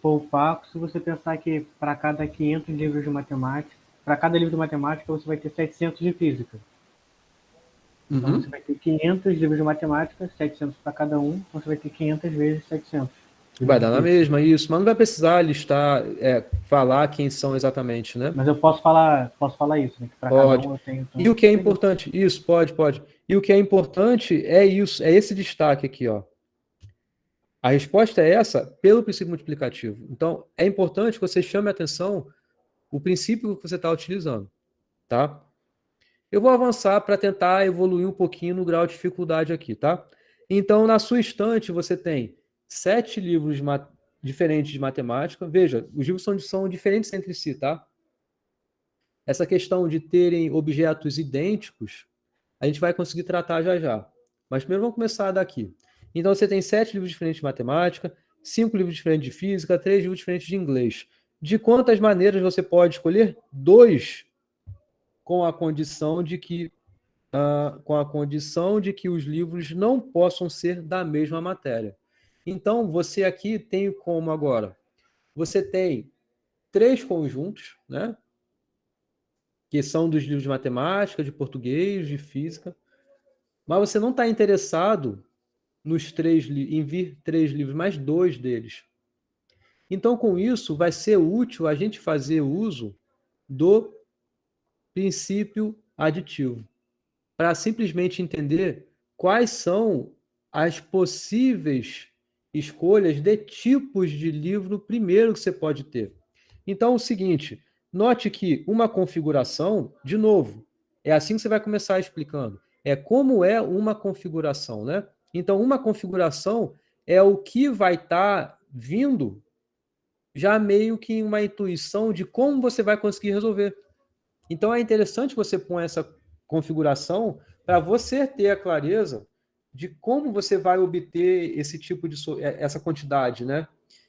[SPEAKER 6] poupar se você pensar que para cada 500 livros de matemática, para cada livro de matemática você vai ter 700 de física. Então você vai ter 500 livros de matemática, 700 para cada um, então você vai ter 500 vezes 700.
[SPEAKER 1] Vai dar na mesma, isso. Mas não vai precisar listar, falar quem são exatamente, né?
[SPEAKER 6] Mas eu posso falar isso, né? Que para cada um eu tenho...
[SPEAKER 1] E o que é importante? Isso, pode. E o que é importante é isso, é esse destaque aqui, ó. A resposta é essa pelo princípio multiplicativo. Então, é importante que você chame a atenção o princípio que você está utilizando, tá? Eu vou avançar para tentar evoluir um pouquinho no grau de dificuldade aqui, tá? Então, na sua estante, você tem 7 livros diferentes de matemática. Veja, os livros são diferentes entre si, tá? Essa questão de terem objetos idênticos, a gente vai conseguir tratar já já. Mas primeiro vamos começar daqui. Então, você tem 7 livros diferentes de matemática, 5 livros diferentes de física, 3 livros diferentes de inglês. De quantas maneiras você pode escolher? 2, com a condição de que os livros não possam ser da mesma matéria. Então, você aqui tem como agora? Você tem 3 conjuntos, né? Que são dos livros de matemática, de português, de física, mas você não está interessado em vir 3 livros, mais 2 deles. Então, com isso, vai ser útil a gente fazer uso do princípio aditivo, para simplesmente entender quais são as possíveis escolhas de tipos de livro primeiro que você pode ter. Então, é o seguinte, note que uma configuração, de novo, é assim que você vai começar explicando, é como é uma configuração, né? Então, uma configuração é o que vai estar vindo já meio que uma intuição de como você vai conseguir resolver. Então, é interessante você pôr essa configuração para você ter a clareza de como você vai obter esse tipo de essa quantidade, né?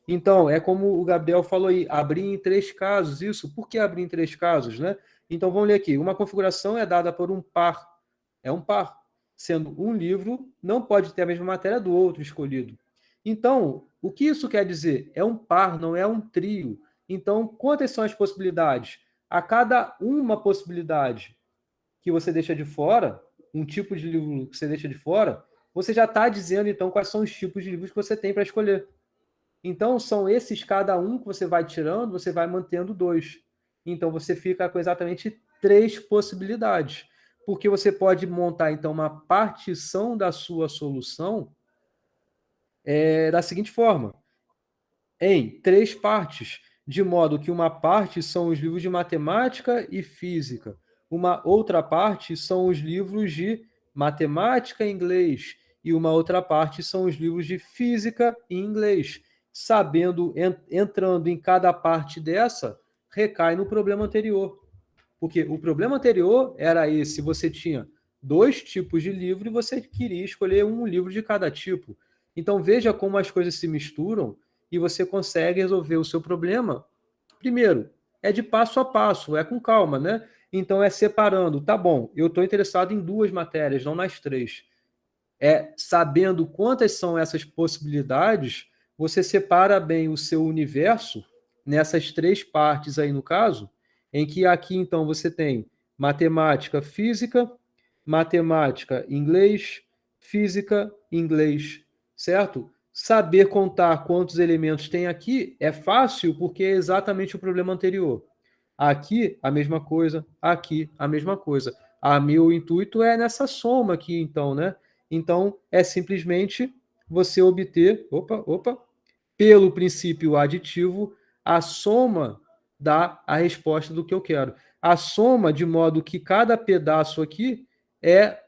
[SPEAKER 1] Então, é como o Gabriel falou aí, abrir em 3 casos, isso. Por que abrir em 3 casos, né? Então, vamos ler aqui. Uma configuração é dada por um par. É um par. Sendo um livro, não pode ter a mesma matéria do outro escolhido. Então, o que isso quer dizer? É um par, não é um trio. Então, quantas são as possibilidades? A cada uma possibilidade que você deixa de fora, um tipo de livro que você deixa de fora, você já está dizendo, então, quais são os tipos de livros que você tem para escolher. Então, são esses cada um que você vai tirando, você vai mantendo 2. Então, você fica com exatamente 3 possibilidades. Porque você pode montar, então, uma partição da sua solução da seguinte forma, em 3 partes, de modo que uma parte são os livros de matemática e física, uma outra parte são os livros de matemática e inglês, e uma outra parte são os livros de física e inglês. Sabendo, entrando em cada parte dessa, recai no problema anterior. Porque o problema anterior era esse, você tinha 2 tipos de livro e você queria escolher um livro de cada tipo. Então veja como as coisas se misturam e você consegue resolver o seu problema. Primeiro, é de passo a passo, é com calma, né? Então é separando, tá bom, eu estou interessado em 2 matérias, não nas 3. Sabendo quantas são essas possibilidades, você separa bem o seu universo nessas 3 partes aí no caso, em que aqui então você tem matemática, física, matemática, inglês, física, inglês, certo? Saber contar quantos elementos tem aqui é fácil porque é exatamente o problema anterior. Aqui, a mesma coisa, aqui, a mesma coisa. Meu intuito é nessa soma aqui, então, né? Então, é simplesmente você obter, pelo princípio aditivo, a soma dá a resposta do que eu quero. A soma, de modo que cada pedaço aqui é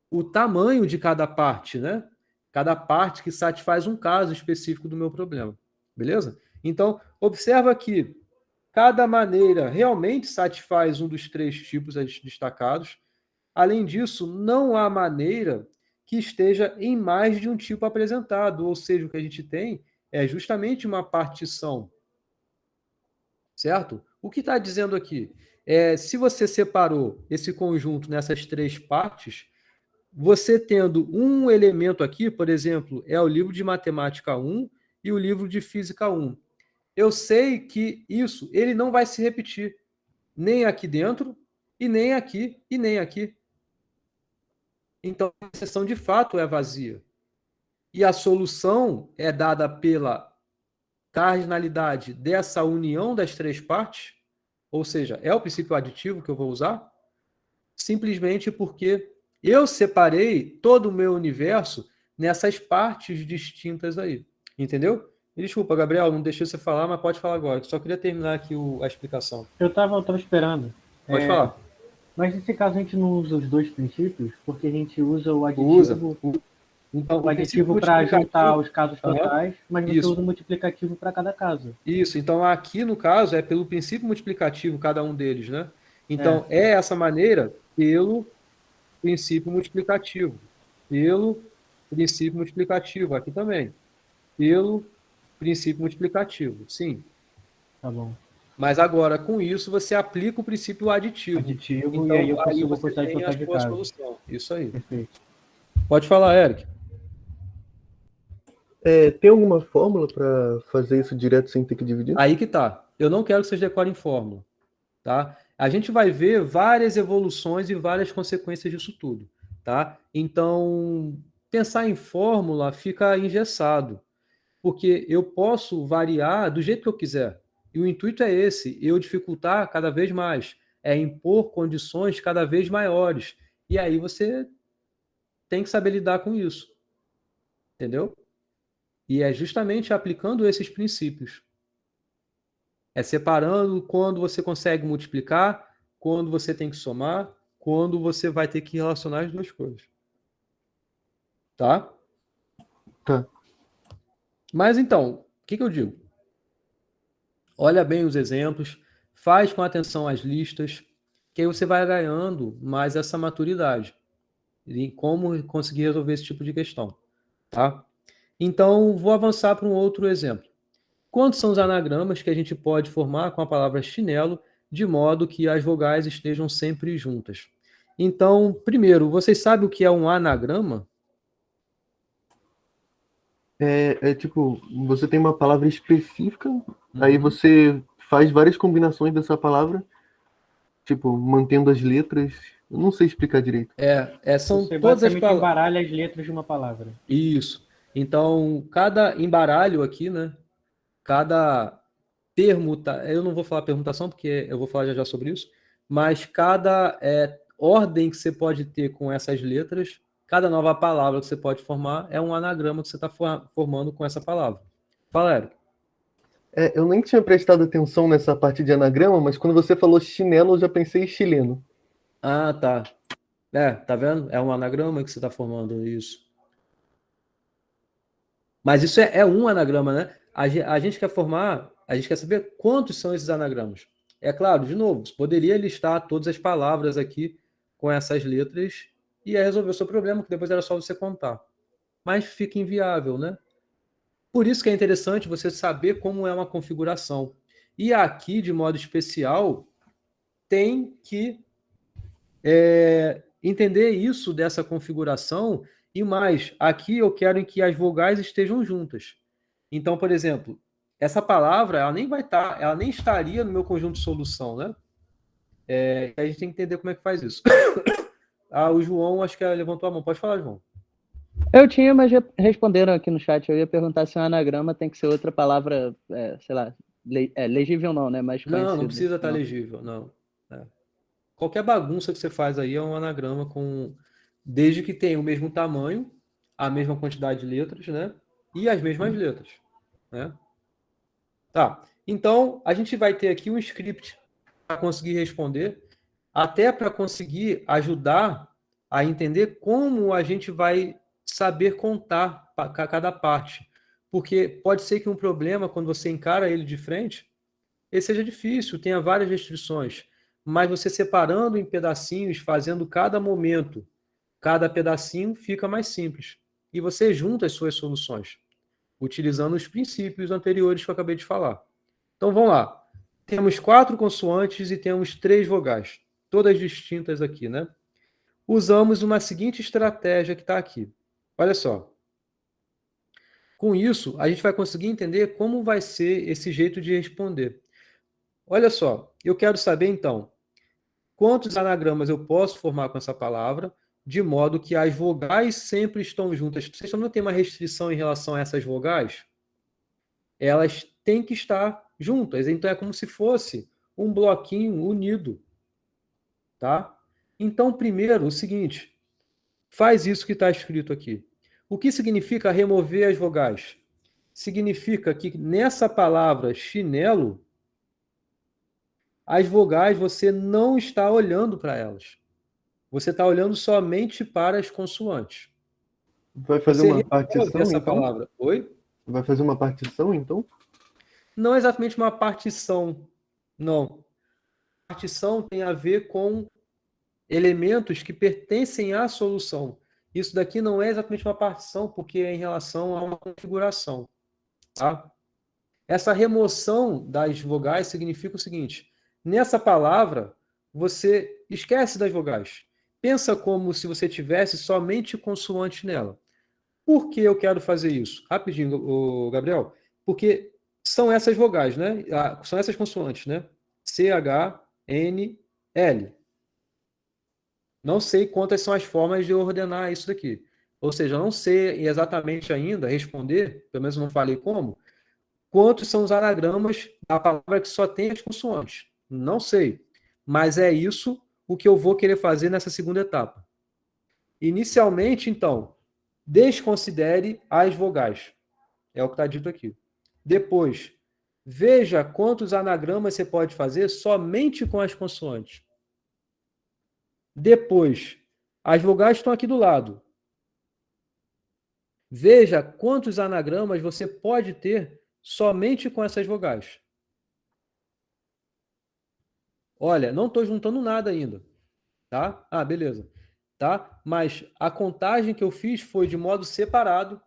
[SPEAKER 1] o tamanho de cada parte, né? Cada parte que satisfaz um caso específico do meu problema. Beleza? Então, observa que cada maneira realmente satisfaz um dos 3 tipos destacados. Além disso, não há maneira que esteja em mais de um tipo apresentado, ou seja, o que a gente tem é justamente uma partição. Certo? O que está dizendo aqui? Se você separou esse conjunto nessas 3 partes, você tendo um elemento aqui, por exemplo, é o livro de matemática 1 e o livro de física 1. Eu sei que isso ele não vai se repetir, nem aqui dentro, e nem aqui, e nem aqui. Então, a seção de fato é vazia. E a solução é dada pela cardinalidade dessa união das 3 partes, ou seja, é o princípio aditivo que eu vou usar, simplesmente porque eu separei todo o meu universo nessas partes distintas aí. Entendeu? E desculpa, Gabriel, não deixei você falar, mas pode falar agora. Eu só queria terminar aqui a explicação.
[SPEAKER 6] Eu tava esperando.
[SPEAKER 1] Pode falar.
[SPEAKER 6] Mas nesse caso a gente não usa os 2 princípios, porque a gente usa o aditivo.
[SPEAKER 1] Então,
[SPEAKER 6] o aditivo para juntar os casos totais, mas você usa o multiplicativo para cada caso.
[SPEAKER 1] Isso, então aqui no caso é pelo princípio multiplicativo cada um deles, né? Então é essa maneira pelo princípio multiplicativo. Pelo princípio multiplicativo, aqui também. Pelo princípio multiplicativo, sim.
[SPEAKER 6] Tá bom.
[SPEAKER 1] Mas agora, com isso, você aplica o princípio aditivo.
[SPEAKER 6] Então,
[SPEAKER 1] e aí
[SPEAKER 6] eu consigo
[SPEAKER 1] você tem a sua solução. Isso aí.
[SPEAKER 6] Perfeito.
[SPEAKER 1] Pode falar, Eric.
[SPEAKER 2] Tem alguma fórmula para fazer isso direto sem ter que dividir?
[SPEAKER 1] Aí que tá. Eu não quero que vocês decorem fórmula, tá? A gente vai ver várias evoluções e várias consequências disso tudo, tá? Então, pensar em fórmula fica engessado, porque eu posso variar do jeito que eu quiser. E o intuito é esse, eu dificultar cada vez mais, é impor condições cada vez maiores. E aí você tem que saber lidar com isso, entendeu? E é justamente aplicando esses princípios. É separando quando você consegue multiplicar, quando você tem que somar, quando você vai ter que relacionar as duas coisas. Tá?
[SPEAKER 2] Tá.
[SPEAKER 1] Mas então, o que eu digo? Olha bem os exemplos, faz com atenção as listas, que aí você vai ganhando mais essa maturidade em como conseguir resolver esse tipo de questão. Tá? Então, vou avançar para um outro exemplo. Quantos são os anagramas que a gente pode formar com a palavra chinelo, de modo que as vogais estejam sempre juntas? Então, primeiro, vocês sabem o que é um anagrama?
[SPEAKER 2] Tipo, você tem uma palavra específica, aí você faz várias combinações dessa palavra, tipo, mantendo as letras. Eu não sei explicar direito.
[SPEAKER 1] São
[SPEAKER 6] Você
[SPEAKER 1] todas as
[SPEAKER 6] basicamente
[SPEAKER 1] palavras.
[SPEAKER 6] embaralha as letras de uma palavra.
[SPEAKER 1] Isso. Então, cada embaralho aqui, né? Cada eu não vou falar permutação, porque eu vou falar já sobre isso, mas cada ordem que você pode ter com essas letras, cada nova palavra que você pode formar é um anagrama que você está formando com essa palavra. Fala, Érico.
[SPEAKER 2] Eu nem tinha prestado atenção nessa parte de anagrama, mas quando você falou chinelo, eu já pensei em chileno.
[SPEAKER 1] Ah, tá. Tá vendo? É um anagrama que você está formando isso. Mas isso é um anagrama, né? A gente quer formar, a gente quer saber quantos são esses anagramas. É claro, de novo, você poderia listar todas as palavras aqui com essas letras e ia resolver o seu problema, que depois era só você contar. Mas fica inviável, né? Por isso que é interessante você saber como é uma configuração. E aqui, de modo especial, tem que entender isso dessa configuração e mais, aqui eu quero que as vogais estejam juntas. Então, por exemplo, essa palavra, ela nem vai estar, ela nem estaria no meu conjunto de solução, né? A gente tem que entender como é que faz isso. O João, acho que levantou a mão. Pode falar, João.
[SPEAKER 5] Eu tinha, mas responderam aqui no chat. Eu ia perguntar se um anagrama tem que ser outra palavra, sei lá, legível não, né? Mas
[SPEAKER 1] Não precisa estar legível, não. Qualquer bagunça que você faz aí é um anagrama desde que tenha o mesmo tamanho, a mesma quantidade de letras, né? E as mesmas letras, né? Tá. Então, a gente vai ter aqui um script para conseguir responder, até para conseguir ajudar a entender como a gente vai saber contar cada parte. Porque pode ser que um problema, quando você encara ele de frente, ele seja difícil, tenha várias restrições. Mas você separando em pedacinhos, fazendo cada momento, cada pedacinho, fica mais simples. E você junta as suas soluções, utilizando os princípios anteriores que eu acabei de falar. Então, vamos lá. Temos 4 consoantes e temos 3 vogais, todas distintas aqui, né? Usamos uma seguinte estratégia que está aqui. Olha só. Com isso, a gente vai conseguir entender como vai ser esse jeito de responder. Olha só, eu quero saber, então, quantos anagramas eu posso formar com essa palavra, de modo que as vogais sempre estão juntas. Vocês não têm uma restrição em relação a essas vogais? Elas têm que estar juntas. Então, é como se fosse um bloquinho unido. Tá? Então, primeiro, o seguinte, faz isso que está escrito aqui. O que significa remover as vogais? Significa que nessa palavra chinelo, as vogais você não está olhando para elas. Você está olhando somente para as consoantes.
[SPEAKER 2] Vai fazer uma partição,
[SPEAKER 1] essa
[SPEAKER 2] então?
[SPEAKER 1] Palavra. Oi?
[SPEAKER 2] Vai fazer uma partição, então?
[SPEAKER 1] Não é exatamente uma partição, não. Partição tem a ver com elementos que pertencem à solução. Isso daqui não é exatamente uma partição, porque é em relação a uma configuração. Tá? Essa remoção das vogais significa o seguinte: nessa palavra, você esquece das vogais. Pensa como se você tivesse somente consoante nela. Por que eu quero fazer isso? Rapidinho, Gabriel. Porque são essas vogais, né? São essas consoantes, né? C, H, N, L. Não sei quantas são as formas de ordenar isso daqui. Ou seja, não sei exatamente ainda responder, pelo menos não falei como, quantos são os anagramas da palavra que só tem as consoantes. Não sei. Mas é isso o que eu vou querer fazer nessa segunda etapa. Inicialmente, então, desconsidere as vogais. É o que está dito aqui. Depois, veja quantos anagramas você pode fazer somente com as consoantes. Depois, as vogais estão aqui do lado. Veja quantos anagramas você pode ter somente com essas vogais. Olha, não estou juntando nada ainda. Tá? Ah, beleza. Tá? Mas a contagem que eu fiz foi de modo separado.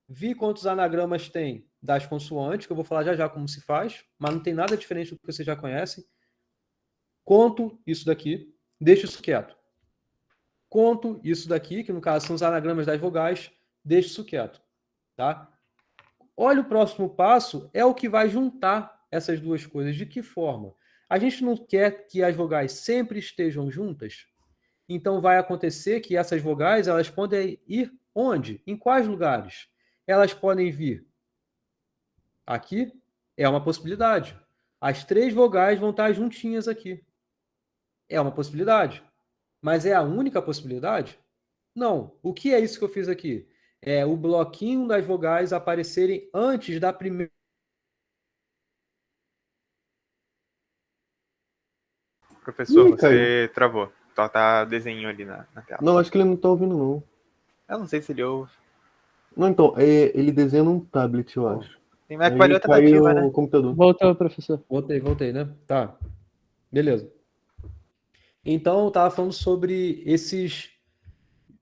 [SPEAKER 1] Vi quantos anagramas tem das consoantes, que eu vou falar já já como se faz, mas não tem nada diferente do que vocês já conhecem. Conto isso daqui, deixo isso quieto. Conto isso daqui, que no caso são os anagramas das vogais, deixo isso quieto. Tá? Olha, o próximo passo é o que vai juntar essas duas coisas. De que forma? A gente não quer que as vogais sempre estejam juntas? Então vai acontecer que essas vogais elas podem ir onde? Em quais lugares? Elas podem vir aqui, é uma possibilidade. As três vogais vão estar juntinhas aqui. É uma possibilidade. Mas é a única possibilidade? Não. O que é isso que eu fiz aqui? É o bloquinho das vogais aparecerem antes da primeira.
[SPEAKER 7] Professor,
[SPEAKER 2] Ih,
[SPEAKER 7] você travou. Tá desenho ali na tela.
[SPEAKER 2] Não, acho que ele não tá ouvindo, não.
[SPEAKER 7] Eu não sei se ele ouve.
[SPEAKER 2] Não, então, ele desenha num tablet, eu acho.
[SPEAKER 7] Tem mais que
[SPEAKER 2] Aí
[SPEAKER 7] valer a alternativa,
[SPEAKER 2] caiu
[SPEAKER 7] né?
[SPEAKER 2] o computador.
[SPEAKER 5] Voltou, professor.
[SPEAKER 1] Voltei, né? Tá. Beleza. Então, eu estava falando sobre esses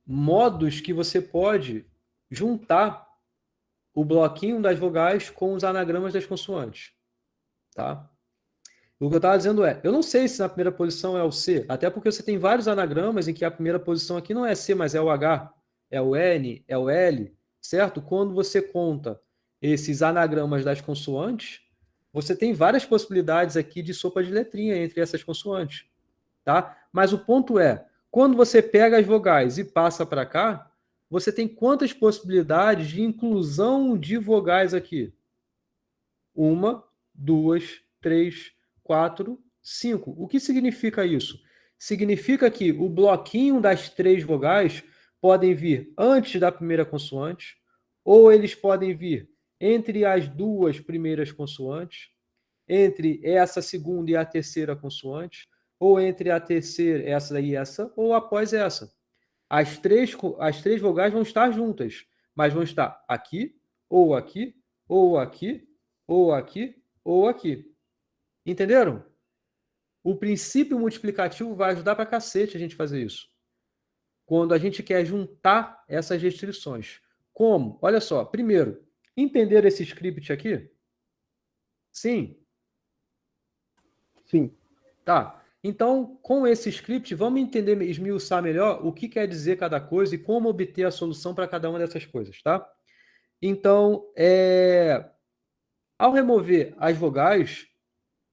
[SPEAKER 1] modos que você pode juntar o bloquinho das vogais com os anagramas das consoantes. Tá? O que eu estava dizendo é, eu não sei se na primeira posição é o C, até porque você tem vários anagramas em que a primeira posição aqui não é C, mas é o H, é o N, é o L, certo? Quando você conta esses anagramas das consoantes, você tem várias possibilidades aqui de sopa de letrinha entre essas consoantes, tá? Mas o ponto é, quando você pega as vogais e passa para cá, você tem quantas possibilidades de inclusão de vogais aqui? 1, 2, 3, 4, 5. O que significa isso? Significa que o bloquinho das três vogais podem vir antes da primeira consoante, ou eles podem vir entre as duas primeiras consoantes, entre essa segunda e a terceira consoante, ou entre a terceira, essa e essa, ou após essa. As três vogais vão estar juntas, mas vão estar aqui, ou aqui, ou aqui, ou aqui, ou aqui. Entenderam? O princípio multiplicativo vai ajudar pra cacete a gente fazer isso. Quando a gente quer juntar essas restrições. Como? Olha só. Primeiro, entender esse script aqui? Sim?
[SPEAKER 2] Sim.
[SPEAKER 1] Tá. Então, com esse script, vamos entender, esmiuçar melhor o que quer dizer cada coisa e como obter a solução para cada uma dessas coisas, tá? Então, ao remover as vogais,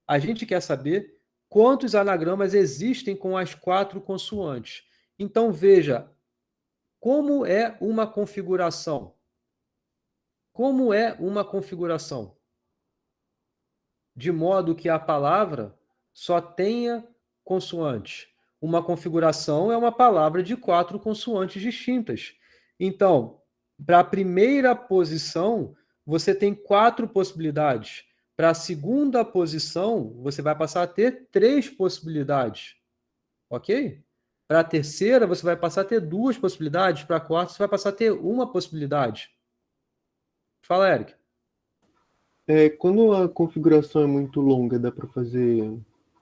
[SPEAKER 1] a gente quer saber quantos anagramas existem com as 4 consoantes. Então, veja, como é uma configuração? Como é uma configuração? De modo que a palavra só tenha consoantes. Uma configuração é uma palavra de 4 consoantes distintas. Então, para a primeira posição, você tem 4 possibilidades. Para a segunda posição, você vai passar a ter 3 possibilidades. Ok? Para a terceira, você vai passar a ter 2 possibilidades. Para a quarta, você vai passar a ter 1 possibilidade. Fala, Eric.
[SPEAKER 2] Quando a configuração é muito longa, dá para fazer,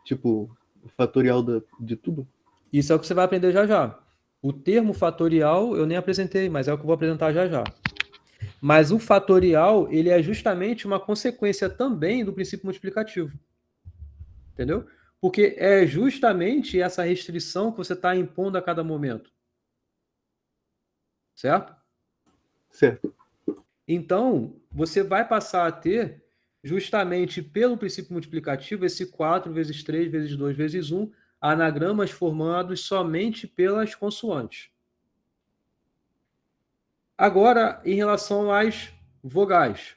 [SPEAKER 2] tipo, o fatorial de tudo?
[SPEAKER 1] Isso é o que você vai aprender já já. O termo fatorial eu nem apresentei, mas é o que eu vou apresentar já já. Mas o fatorial, ele é justamente uma consequência também do princípio multiplicativo. Entendeu? Porque é justamente essa restrição que você está impondo a cada momento. Certo?
[SPEAKER 2] Certo.
[SPEAKER 1] Então, você vai passar a ter, justamente pelo princípio multiplicativo, esse 4 vezes 3 vezes 2 vezes 1, anagramas formados somente pelas consoantes. Agora, em relação às vogais,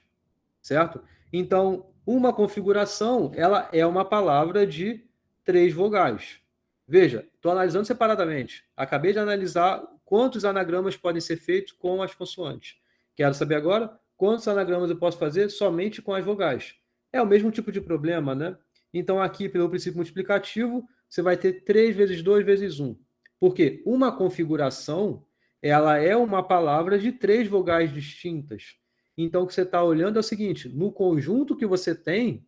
[SPEAKER 1] certo? Então, uma configuração, ela é uma palavra de 3 vogais. Veja, estou analisando separadamente. Acabei de analisar quantos anagramas podem ser feitos com as consoantes. Quero saber agora quantos anagramas eu posso fazer somente com as vogais. É o mesmo tipo de problema, né? Então, aqui, pelo princípio multiplicativo, você vai ter 3 vezes 2 vezes 1. Porque uma configuração, ela é uma palavra de 3 vogais distintas. Então, o que você está olhando é o seguinte, no conjunto que você tem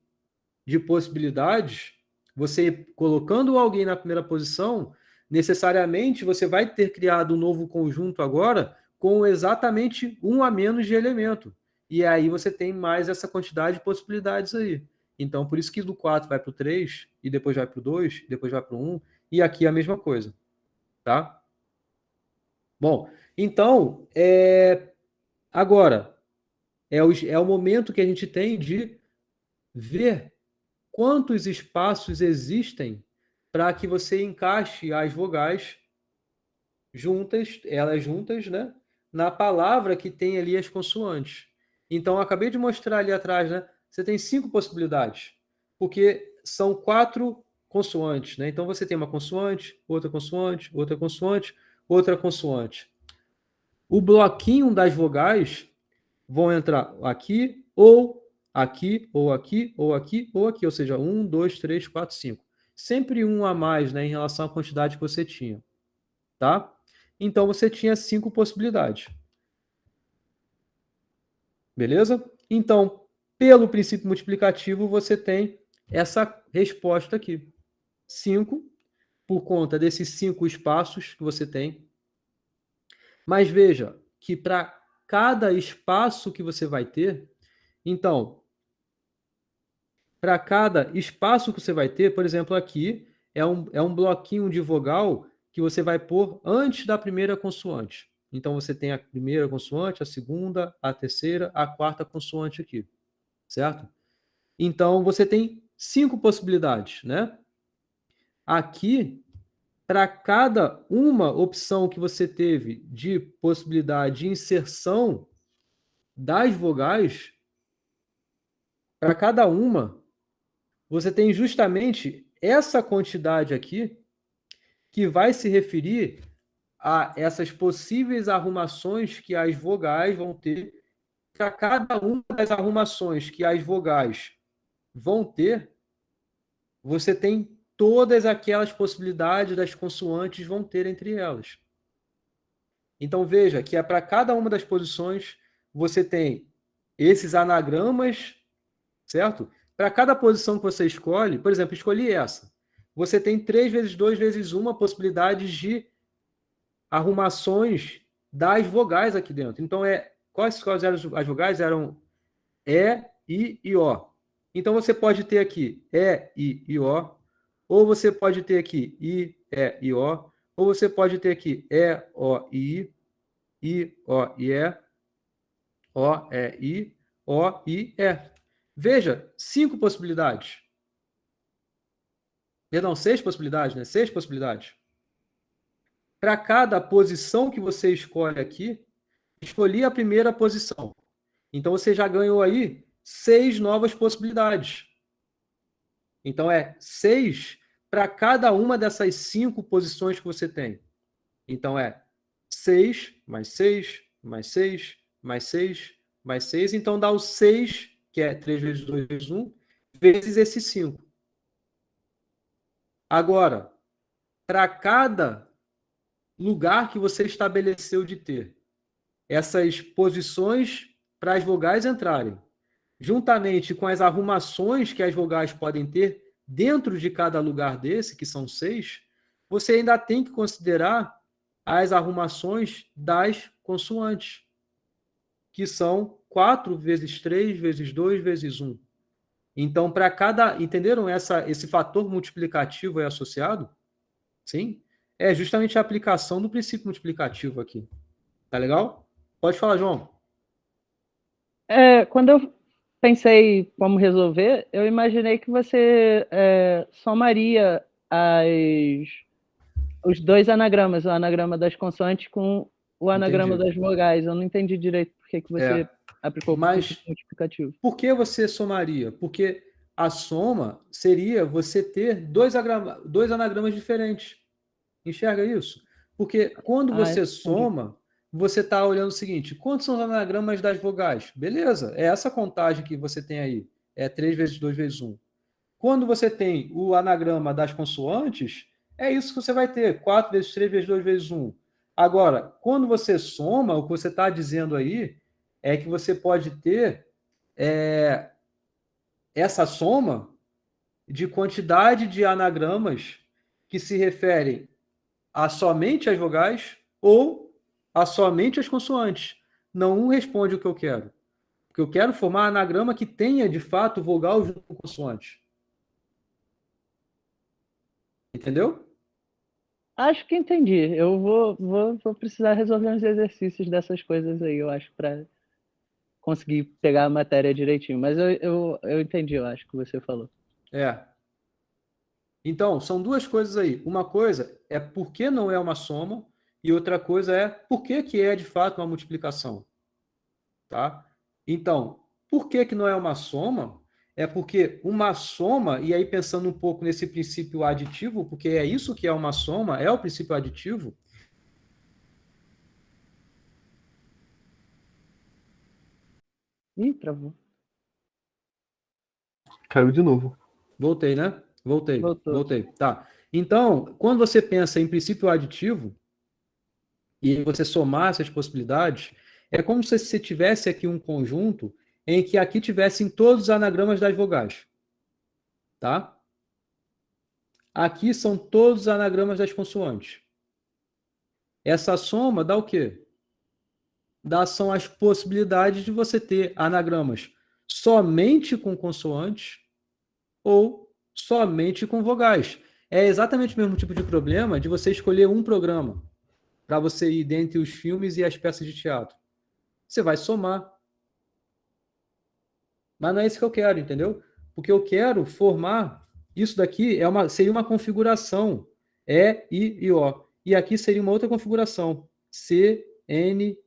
[SPEAKER 1] de possibilidades, você colocando alguém na primeira posição, necessariamente você vai ter criado um novo conjunto agora com exatamente um a menos de elemento. E aí você tem mais essa quantidade de possibilidades aí. Então, por isso que do 4 vai para o 3, e depois vai para o 2, depois vai para o 1, e aqui a mesma coisa. Tá? Bom, então, agora, é o momento que a gente tem de ver quantos espaços existem para que você encaixe as vogais juntas, elas juntas, né, na palavra que tem ali as consoantes. Então, eu acabei de mostrar ali atrás, né, você tem 5 possibilidades, porque são 4 consoantes, né? Então, você tem uma consoante, outra consoante, outra consoante, outra consoante. O bloquinho das vogais vão entrar aqui, ou aqui, ou aqui, ou aqui, ou aqui. Ou seja, 1, 2, 3, 4, 5. Sempre um a mais, né, em relação à quantidade que você tinha. Tá? Então, você tinha 5 possibilidades. Beleza? Então, pelo princípio multiplicativo, você tem essa resposta aqui. 5, por conta desses 5 espaços que você tem. Mas veja que para cada espaço que você vai ter, então, para cada espaço que você vai ter, por exemplo, aqui é um bloquinho de vogal que você vai pôr antes da primeira consoante. Então, você tem a primeira consoante, a segunda, a terceira, a quarta consoante aqui, certo? Então, você tem 5 possibilidades, né? Aqui, para cada uma opção que você teve de possibilidade de inserção das vogais, para cada uma, você tem justamente essa quantidade aqui que vai se referir a essas possíveis arrumações que as vogais vão ter. Para cada uma das arrumações que as vogais vão ter, você tem todas aquelas possibilidades das consoantes vão ter entre elas. Então, veja que para cada uma das posições, você tem esses anagramas, certo? Para cada posição que você escolhe, por exemplo, escolhi essa. Você tem 3 vezes 2 vezes 1 possibilidades de arrumações das vogais aqui dentro. Então, quais eram as vogais? Eram E, I e O. Então, você pode ter aqui E, I e O, ou você pode ter aqui I, E e O, ou você pode ter aqui E, O e I, O e E, O, E, I, O e E. Veja, 5 possibilidades. Perdão, 6 possibilidades, né? 6 possibilidades. Para cada posição que você escolhe aqui, escolhi a primeira posição. Então, você já ganhou aí 6 novas possibilidades. Então, 6 para cada uma dessas 5 posições que você tem. Então, 6, mais 6, mais 6, mais 6, mais 6. Então, dá o 6, que é 3 vezes 2 vezes 1, vezes esses 5. Agora, para cada lugar que você estabeleceu de ter essas posições para as vogais entrarem, juntamente com as arrumações que as vogais podem ter dentro de cada lugar desse, que são 6, você ainda tem que considerar as arrumações das consoantes, que são 4 vezes 3 vezes 2 vezes 1. Então, para cada... Entenderam? Esse fator multiplicativo é associado? Sim? É justamente a aplicação do princípio multiplicativo aqui. Tá legal? Pode falar, João.
[SPEAKER 5] Quando eu pensei como resolver, eu imaginei que você somaria os dois anagramas, o anagrama das consoantes com o anagrama
[SPEAKER 1] Entendi.
[SPEAKER 5] das vogais. Eu não entendi direito por que você aplicou o princípio
[SPEAKER 1] Mas
[SPEAKER 5] multiplicativo.
[SPEAKER 1] por que você somaria? Porque a soma seria você ter dois anagramas diferentes. Enxerga isso? Porque quando você
[SPEAKER 5] Entendi.
[SPEAKER 1] soma, você está olhando o seguinte: quantos são os anagramas das vogais? Beleza, é essa contagem que você tem aí. É 3 vezes 2 vezes 1. Quando você tem o anagrama das consoantes, é isso que você vai ter: 4 vezes 3 vezes 2 vezes 1. Agora, quando você soma, o que você está dizendo aí é que você pode ter essa soma de quantidade de anagramas que se referem a somente as vogais ou a somente as consoantes. Não responde o que eu quero. Porque eu quero formar anagrama que tenha, de fato, vogal junto com consoante. Entendeu?
[SPEAKER 5] Acho que entendi. Eu vou precisar resolver uns exercícios dessas coisas aí, eu acho, para conseguir pegar a matéria direitinho. Mas eu entendi, eu acho, que você falou.
[SPEAKER 1] Então, são duas coisas aí. Uma coisa é por que não é uma soma e outra coisa é por que é, de fato, uma multiplicação. Tá? Então, por que não é uma soma? É porque uma soma, e aí pensando um pouco nesse princípio aditivo, porque é isso que é uma soma, é o princípio aditivo.
[SPEAKER 5] Ih, travou.
[SPEAKER 2] Caiu de novo.
[SPEAKER 1] Voltei, né?
[SPEAKER 5] Voltou.
[SPEAKER 1] Voltei. Tá. Então, quando você pensa em princípio aditivo e você somar essas possibilidades, é como se você tivesse aqui um conjunto em que aqui tivessem todos os anagramas das vogais. Tá? Aqui são todos os anagramas das consoantes. Essa soma dá o quê? São as possibilidades de você ter anagramas somente com consoantes ou somente com vogais. É exatamente o mesmo tipo de problema de você escolher um programa para você ir dentre os filmes e as peças de teatro. Você vai somar. Mas não é isso que eu quero, entendeu? Porque eu quero formar. Isso daqui seria uma configuração E, I e O. E aqui seria uma outra configuração. C, N,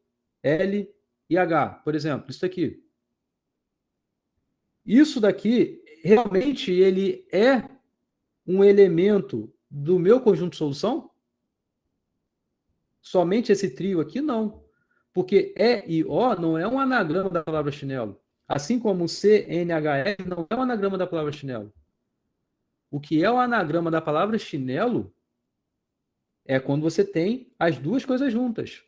[SPEAKER 1] L e H, por exemplo. Isso daqui. Isso daqui, realmente, ele é um elemento do meu conjunto de solução? Somente esse trio aqui, não. Porque E e O não é um anagrama da palavra chinelo. Assim como C, N, H, L não é um anagrama da palavra chinelo. O que é o anagrama da palavra chinelo é quando você tem as duas coisas juntas.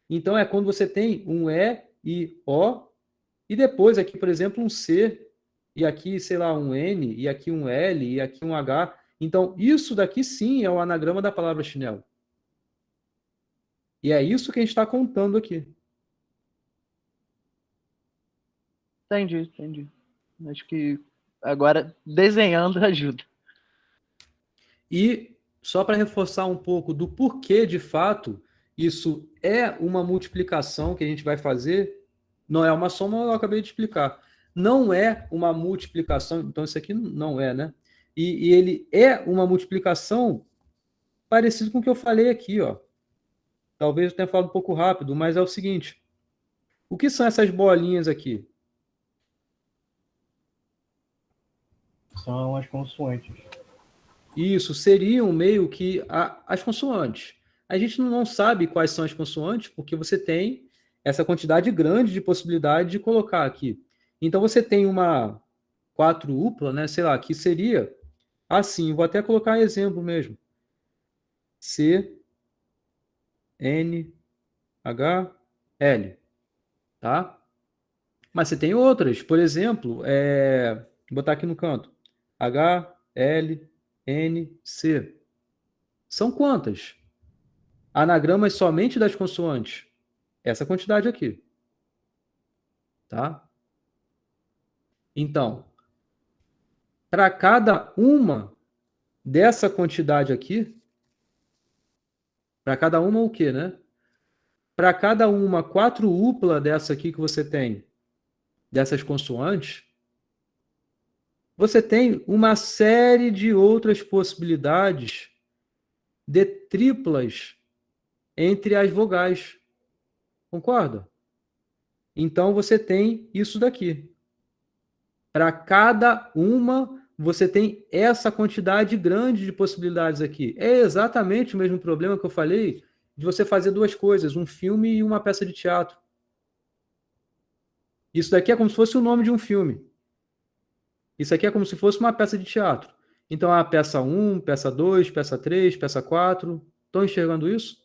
[SPEAKER 1] Então, é quando você tem um E e O, e depois aqui, por exemplo, um C, e aqui, sei lá, um N, e aqui um L, e aqui um H. Então, isso daqui sim é o anagrama da palavra chinelo. E é isso que a gente está contando aqui.
[SPEAKER 5] Entendi. Acho que agora desenhando ajuda.
[SPEAKER 1] E só para reforçar um pouco do porquê, de fato, isso é uma multiplicação que a gente vai fazer, não é uma soma, eu acabei de explicar. Não é uma multiplicação, então isso aqui não é, né? E ele é uma multiplicação parecido com o que eu falei aqui, ó. Talvez eu tenha falado um pouco rápido, mas é o seguinte: o que são essas bolinhas aqui?
[SPEAKER 6] São as consoantes.
[SPEAKER 1] Isso, seriam meio que as consoantes. A gente não sabe quais são as consoantes, porque você tem essa quantidade grande de possibilidade de colocar aqui. Então você tem uma quadrupla, né? Sei lá, que seria assim, vou até colocar exemplo mesmo. C, N, H, L, tá? Mas você tem outras, por exemplo, vou botar aqui no canto. H, L, N, C. São quantas? Anagramas somente das consoantes. Essa quantidade aqui. Tá? Então, para cada uma dessa quantidade aqui, para cada uma o quê, né? Para cada uma quadrupla dessa aqui que você tem, dessas consoantes, você tem uma série de outras possibilidades de triplas entre as vogais. Concorda? Então, você tem isso daqui. Para cada uma, você tem essa quantidade grande de possibilidades aqui. É exatamente o mesmo problema que eu falei de você fazer duas coisas, um filme e uma peça de teatro. Isso daqui é como se fosse o nome de um filme. Isso aqui é como se fosse uma peça de teatro. Então, a peça 1, peça 2, peça 3, peça 4. Estão enxergando isso?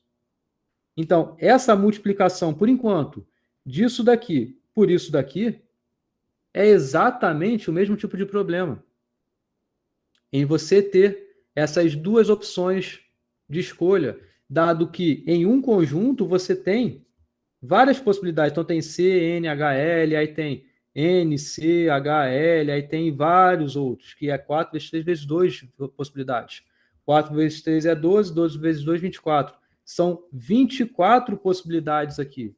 [SPEAKER 1] Então, essa multiplicação, por enquanto, disso daqui por isso daqui, é exatamente o mesmo tipo de problema. Em você ter essas duas opções de escolha, dado que em um conjunto você tem várias possibilidades. Então tem C, N, H, L, aí tem N, C, H, L, aí tem vários outros, que é 4 vezes 3 vezes 2 possibilidades. 4 vezes 3 é 12, 12 vezes 2, 24. São 24 possibilidades aqui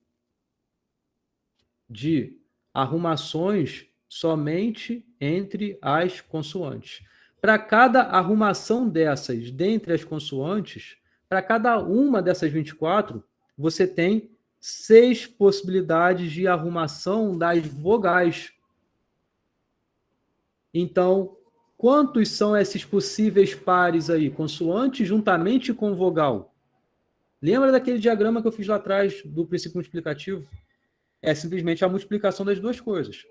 [SPEAKER 1] de arrumações somente entre as consoantes. Para cada arrumação dessas dentre as consoantes, para cada uma dessas 24, você tem 6 possibilidades de arrumação das vogais. Então, quantos são esses possíveis pares aí? Consoante juntamente com vogal. Lembra daquele diagrama que eu fiz lá atrás do princípio multiplicativo? É simplesmente a multiplicação das duas coisas.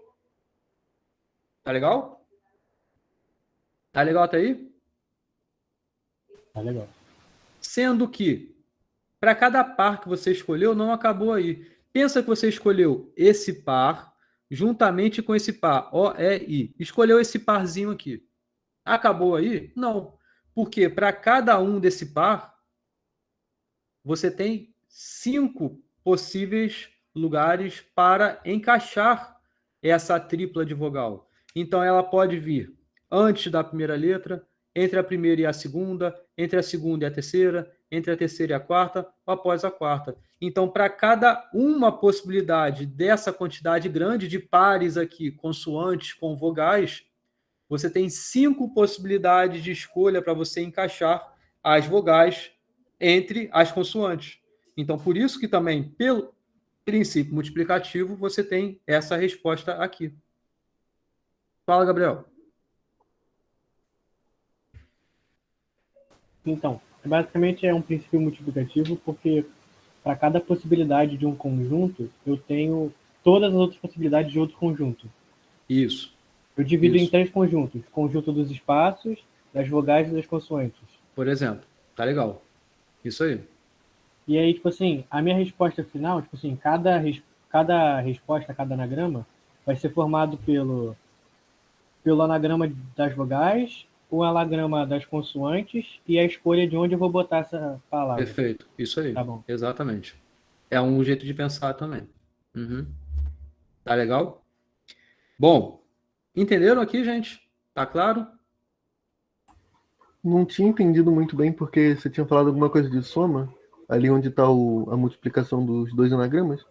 [SPEAKER 1] Tá legal? Tá legal até aí?
[SPEAKER 6] Tá legal.
[SPEAKER 1] Sendo que, para cada par que você escolheu, não acabou aí. Pensa que você escolheu esse par, juntamente com esse par, O, E, I. Escolheu esse parzinho aqui. Acabou aí? Não. Porque para cada um desse par, você tem 5 possíveis lugares para encaixar essa tripla de vogal. Então, ela pode vir antes da primeira letra, entre a primeira e a segunda, entre a segunda e a terceira, entre a terceira e a quarta, ou após a quarta. Então, para cada uma possibilidade dessa quantidade grande de pares aqui, consoantes com vogais, você tem 5 possibilidades de escolha para você encaixar as vogais entre as consoantes. Então, por isso que também, pelo princípio multiplicativo, você tem essa resposta aqui. Fala, Gabriel.
[SPEAKER 6] Então, basicamente é um princípio multiplicativo porque para cada possibilidade de um conjunto, eu tenho todas as outras possibilidades de outro conjunto.
[SPEAKER 1] Isso.
[SPEAKER 6] Eu divido em
[SPEAKER 1] Isso.
[SPEAKER 6] 3 conjuntos. Conjunto dos espaços, das vogais e das consoantes.
[SPEAKER 1] Por exemplo. Tá legal. Isso aí.
[SPEAKER 6] E aí, tipo assim, a minha resposta final, tipo assim, cada resposta, cada anagrama, vai ser formado pelo anagrama das vogais, o anagrama das consoantes e a escolha de onde eu vou botar essa palavra.
[SPEAKER 1] Perfeito. Isso aí.
[SPEAKER 6] Tá bom.
[SPEAKER 1] Exatamente. É um jeito de pensar também. Uhum. Tá legal? Bom, entenderam aqui, gente? Tá claro?
[SPEAKER 2] Não tinha entendido muito bem porque você tinha falado alguma coisa de soma, ali onde está a multiplicação dos dois anagramas,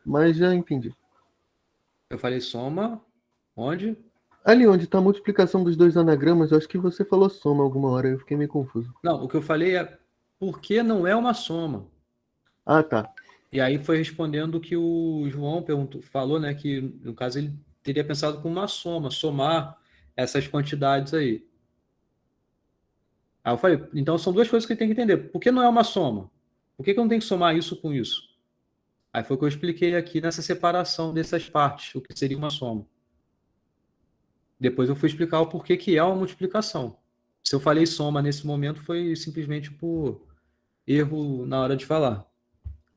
[SPEAKER 2] mas já entendi.
[SPEAKER 1] Eu falei soma. Onde?
[SPEAKER 2] Ali onde está a multiplicação dos dois anagramas, eu acho que você falou soma alguma hora, eu fiquei meio confuso.
[SPEAKER 1] Não, o que eu falei é por que não é uma soma?
[SPEAKER 2] Ah, tá.
[SPEAKER 1] E aí foi respondendo o que o João falou, né? Que no caso ele teria pensado com uma soma, somar essas quantidades aí. Aí eu falei, então são duas coisas que ele tem que entender. Por que não é uma soma? Por que eu não tenho que somar isso com isso? Aí foi o que eu expliquei aqui nessa separação dessas partes, o que seria uma soma. Depois eu fui explicar o porquê que é uma multiplicação. Se eu falei soma nesse momento, foi simplesmente por erro na hora de falar,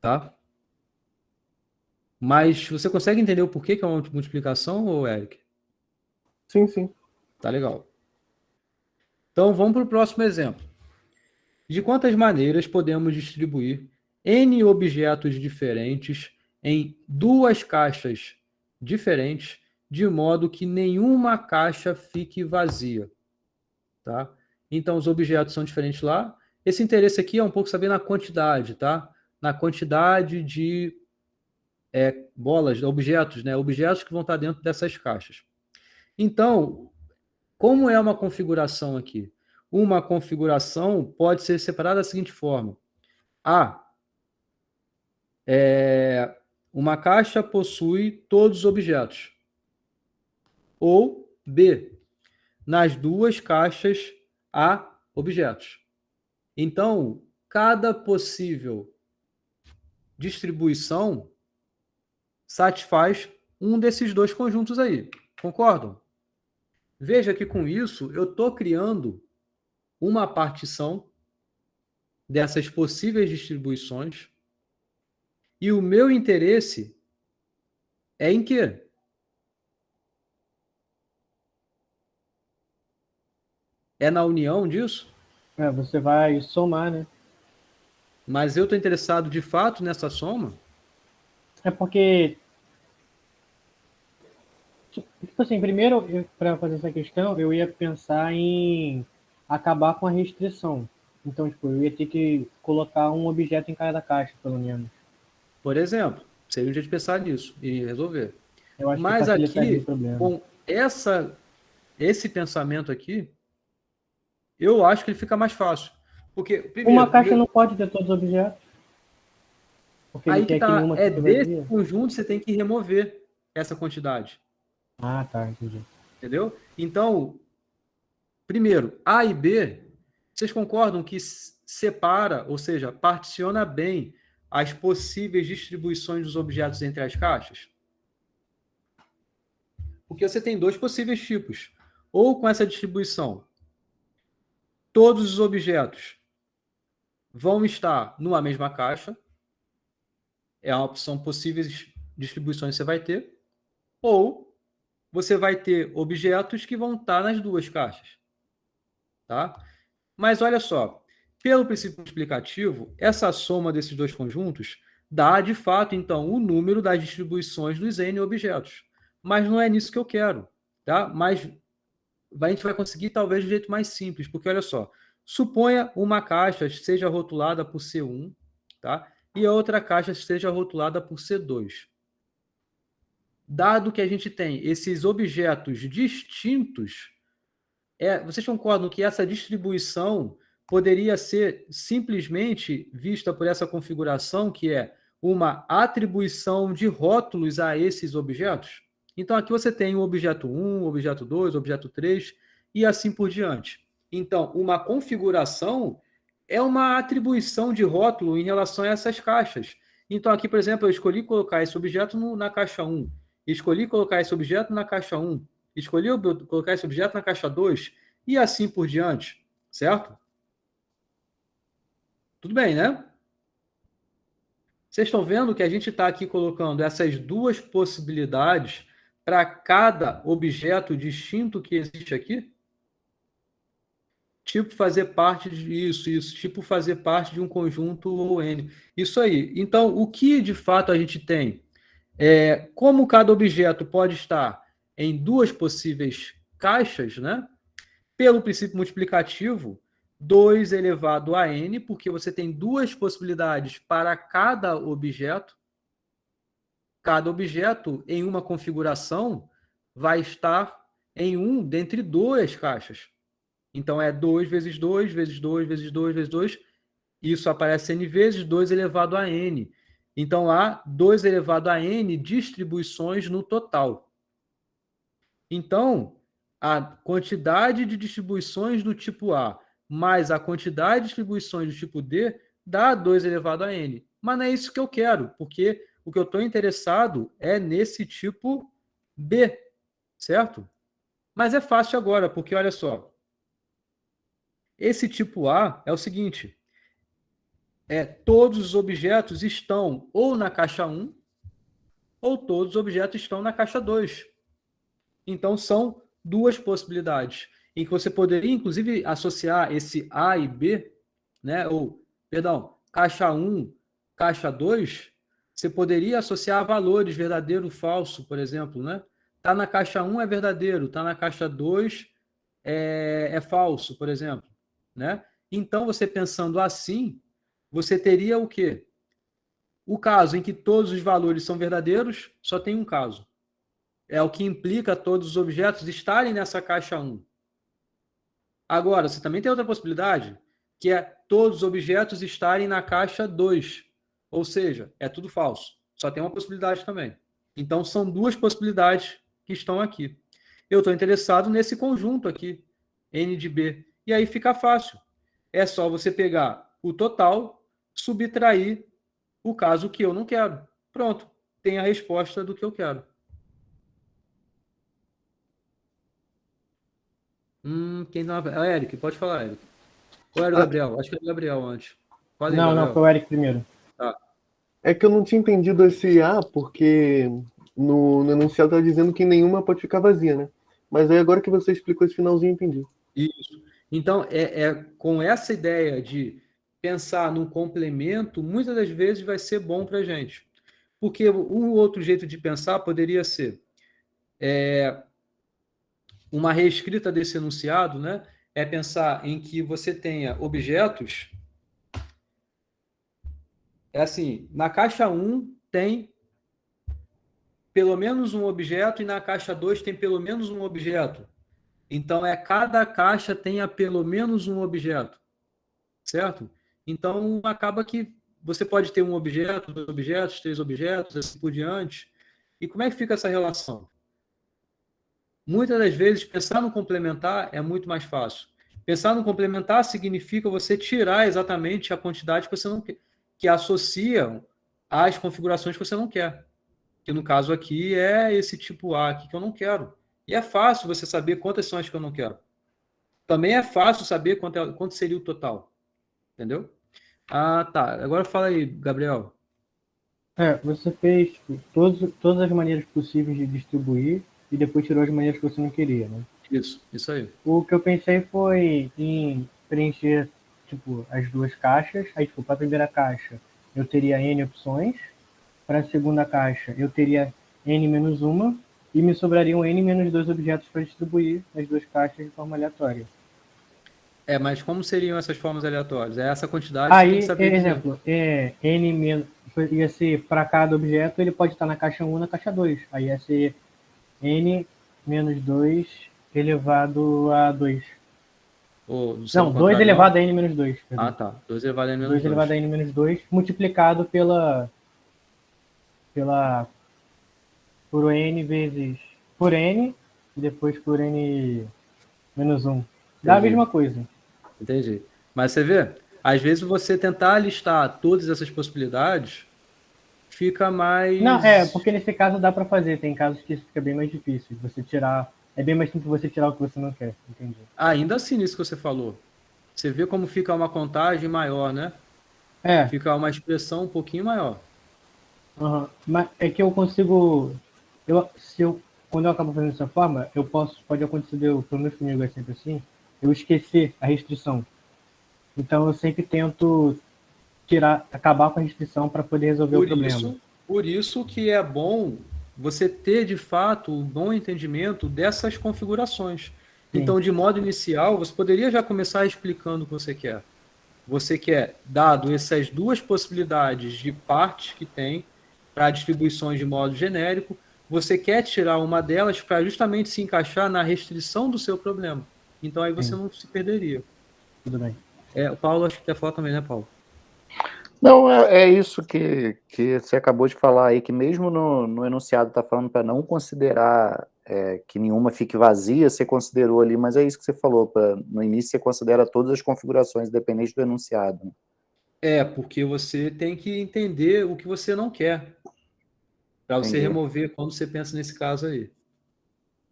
[SPEAKER 1] tá? Mas você consegue entender o porquê que é uma multiplicação, ou Eric?
[SPEAKER 2] Sim, sim.
[SPEAKER 1] Tá legal. Então vamos para o próximo exemplo. De quantas maneiras podemos distribuir N objetos diferentes em duas caixas diferentes, de modo que nenhuma caixa fique vazia? Tá? Então os objetos são diferentes lá. Esse interesse aqui é um pouco saber na quantidade, tá? Na quantidade de bolas, objetos, né? Objetos que vão estar dentro dessas caixas. Então, como é uma configuração aqui? Uma configuração pode ser separada da seguinte forma. A. Uma caixa possui todos os objetos. Ou B. Nas duas caixas há objetos. Então, cada possível distribuição satisfaz um desses dois conjuntos aí. Concordam? Veja que com isso eu estou criando uma partição dessas possíveis distribuições e o meu interesse é em quê? É na união disso?
[SPEAKER 6] Você vai somar, né?
[SPEAKER 1] Mas eu estou interessado de fato nessa soma?
[SPEAKER 6] É porque, tipo assim, primeiro, para fazer essa questão, eu ia pensar em acabar com a restrição. Então, tipo, eu ia ter que colocar um objeto em cada caixa, pelo menos.
[SPEAKER 1] Por exemplo, seria um jeito de pensar nisso e resolver.
[SPEAKER 6] Eu acho que
[SPEAKER 1] Mas
[SPEAKER 6] facilitaria
[SPEAKER 1] aqui,
[SPEAKER 6] o problema.
[SPEAKER 1] com esse pensamento aqui, eu acho que ele fica mais fácil. Porque, primeiro,
[SPEAKER 6] Uma caixa não pode ter todos os objetos. Porque ele
[SPEAKER 1] aí que
[SPEAKER 6] quer que
[SPEAKER 1] tá,
[SPEAKER 6] nenhuma fique
[SPEAKER 1] desse
[SPEAKER 6] vazia.
[SPEAKER 1] conjunto você tem que remover essa quantidade.
[SPEAKER 6] Ah, tá, entendi.
[SPEAKER 1] Entendeu? Então, primeiro, A e B, vocês concordam que separa, ou seja, particiona bem as possíveis distribuições dos objetos entre as caixas? Porque você tem dois possíveis tipos. Ou com essa distribuição, todos os objetos vão estar numa mesma caixa, é a opção possíveis distribuições que você vai ter, ou você vai ter objetos que vão estar nas duas caixas. Tá? Mas olha só, pelo princípio multiplicativo, essa soma desses dois conjuntos dá, de fato, então, o número das distribuições dos N objetos. Mas não é nisso que eu quero. Tá? Mas a gente vai conseguir, talvez, de um jeito mais simples, porque, olha só, suponha uma caixa seja rotulada por C1, tá? E a outra caixa seja rotulada por C2. Dado que a gente tem esses objetos distintos, vocês concordam que essa distribuição poderia ser simplesmente vista por essa configuração, que é uma atribuição de rótulos a esses objetos? Então, aqui você tem o objeto 1, o objeto 2, o objeto 3 e assim por diante. Então, uma configuração é uma atribuição de rótulo em relação a essas caixas. Então, aqui, por exemplo, eu escolhi colocar esse objeto na caixa 1, escolhi colocar esse objeto na caixa 1, escolhi colocar esse objeto na caixa 2 e assim por diante, certo? Tudo bem, né? Vocês estão vendo que a gente está aqui colocando essas duas possibilidades para cada objeto distinto que existe aqui? Tipo fazer parte disso, isso. Tipo fazer parte de um conjunto ou N. Isso aí. Então, o que de fato a gente tem? Como cada objeto pode estar em duas possíveis caixas, né? Pelo princípio multiplicativo, 2 elevado a n, porque você tem duas possibilidades para cada objeto. Cada objeto, em uma configuração, vai estar em um dentre duas caixas. Então, é 2 vezes 2, vezes 2, vezes 2, vezes 2. Isso aparece n vezes 2 elevado a n. Então, há 2 elevado a n distribuições no total. Então, a quantidade de distribuições do tipo A mais a quantidade de distribuições do tipo D dá 2 elevado a n. Mas não é isso que eu quero, porque o que eu estou interessado é nesse tipo B, certo? Mas é fácil agora, porque olha só. Esse tipo A é o seguinte, todos os objetos estão ou na caixa 1, ou todos os objetos estão na caixa 2. Então, são duas possibilidades, em que você poderia, inclusive, associar esse A e B, né? Ou, perdão, caixa 1, caixa 2, você poderia associar valores verdadeiro, falso, por exemplo, né? Tá na caixa 1 é verdadeiro, tá na caixa 2 é falso, por exemplo, né? Então, você pensando assim, você teria o quê? O caso em que todos os valores são verdadeiros, só tem um caso. É o que implica todos os objetos estarem nessa caixa 1. Agora, você também tem outra possibilidade, que é todos os objetos estarem na caixa 2. Ou seja, é tudo falso. Só tem uma possibilidade também. Então, são duas possibilidades que estão aqui. Eu estou interessado nesse conjunto aqui, N de B. E aí fica fácil. É só você pegar o total, subtrair o caso que eu não quero. Pronto, tem a resposta do que eu quero. Quem não... Eric, pode falar, Eric. Ou era o Gabriel? Acho que era o Gabriel antes. Fala aí,
[SPEAKER 6] Não,
[SPEAKER 1] Gabriel.
[SPEAKER 6] não, foi o Eric primeiro.
[SPEAKER 1] Tá.
[SPEAKER 2] É que eu não tinha entendido esse A, porque no enunciado tá dizendo que nenhuma pode ficar vazia, né? Mas aí agora que você explicou esse finalzinho, eu entendi.
[SPEAKER 1] Isso. Então, com essa ideia de pensar num complemento, muitas das vezes vai ser bom para a gente. Porque um outro jeito de pensar poderia ser uma reescrita desse enunciado, né? É pensar em que você tenha objetos. É assim, na caixa 1 tem pelo menos um objeto e na caixa 2 tem pelo menos um objeto. Então, cada caixa tenha pelo menos um objeto, certo? Então, acaba que você pode ter um objeto, 2 objetos, 3 objetos, assim por diante. E como é que fica essa relação? Muitas das vezes, pensar no complementar é muito mais fácil. Pensar no complementar significa você tirar exatamente a quantidade que você não quer, que associam às configurações que você não quer. Que no caso aqui é esse tipo A aqui que eu não quero. E é fácil você saber quantas são as que eu não quero. Também é fácil saber quanto seria o total. Entendeu? Ah, tá. Agora fala aí, Gabriel.
[SPEAKER 6] Você fez tipo, todas as maneiras possíveis de distribuir e depois tirou as maneiras que você não queria, né?
[SPEAKER 1] Isso aí.
[SPEAKER 6] O que eu pensei foi em preencher tipo, as duas caixas. Aí, tipo, para a primeira caixa eu teria N opções. Para a segunda caixa eu teria N menos uma. E me sobrariam N menos 2 objetos para distribuir nas duas caixas de forma aleatória.
[SPEAKER 1] Mas como seriam essas formas aleatórias? É essa quantidade que você tem que
[SPEAKER 6] Aí,
[SPEAKER 1] saber dizer.
[SPEAKER 6] exemplo, N menos, ia ser para cada objeto, ele pode estar na caixa 1 na caixa 2. Aí ia ser N menos 2 elevado a 2. Não, 2 elevado a N menos 2. Perdão.
[SPEAKER 1] Ah, tá. 2 elevado a N menos
[SPEAKER 6] 2 elevado a N menos 2 multiplicado por N vezes por N e depois por N menos 1. Dá a mesma coisa.
[SPEAKER 1] Entendi. Mas você vê, às vezes você tentar listar todas essas possibilidades fica mais...
[SPEAKER 6] Não, porque nesse caso dá para fazer. Tem casos que isso fica bem mais difícil. Você tirar... É bem mais simples você tirar o que você não quer. Entendi.
[SPEAKER 1] Ainda assim, nisso que você falou. Você vê como fica uma contagem maior, né? Fica uma expressão um pouquinho maior.
[SPEAKER 6] Uhum. Mas é que eu consigo... Quando eu acabo fazendo dessa forma, pode acontecer, pelo menos comigo é sempre assim, eu esquecer a restrição. Então eu sempre tento acabar com a restrição para poder resolver o problema.
[SPEAKER 1] Por isso que é bom você ter, de fato, um bom entendimento dessas configurações. Sim. Então, de modo inicial, você poderia já começar explicando o que você quer. Você quer, dado essas duas possibilidades de partes que tem para distribuições de modo genérico, você quer tirar uma delas para justamente se encaixar na restrição do seu problema. Então, aí você não se perderia.
[SPEAKER 6] Tudo bem.
[SPEAKER 1] O Paulo, acho que quer falar também, né, Paulo?
[SPEAKER 4] Não, é isso que você acabou de falar aí, que mesmo no enunciado está falando para não considerar que nenhuma fique vazia, você considerou ali, mas é isso que você falou, no início você considera todas as configurações, independente do enunciado.
[SPEAKER 1] Porque você tem que entender o que você não quer, para você remover quando você pensa nesse caso aí.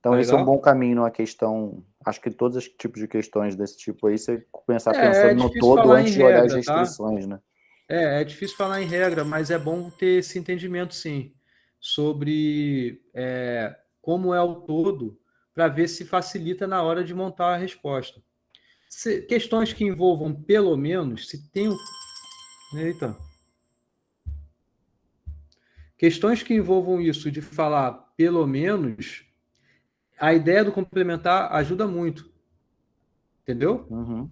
[SPEAKER 4] Então esse é um bom caminho, uma questão, acho que todos os tipos de questões desse tipo aí, você começar pensando no todo antes de olhar as restrições, né?
[SPEAKER 1] É difícil falar em regra, mas é bom ter esse entendimento, sim, sobre como é o todo, para ver se facilita na hora de montar a resposta. Questões que envolvam pelo menos, se tem questões que envolvam isso de falar pelo menos, a ideia do complementar ajuda muito. Entendeu?
[SPEAKER 4] Uhum.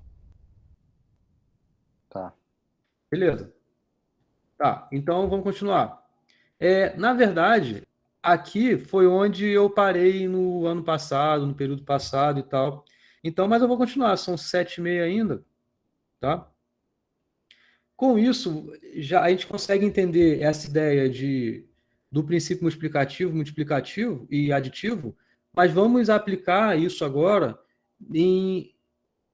[SPEAKER 4] Tá.
[SPEAKER 1] Beleza. Tá, então vamos continuar. Na verdade, aqui foi onde eu parei no ano passado, no período passado e tal. Então, mas eu vou continuar, são 7h30 ainda, tá? Com isso, já a gente consegue entender essa ideia do princípio multiplicativo e aditivo, mas vamos aplicar isso agora em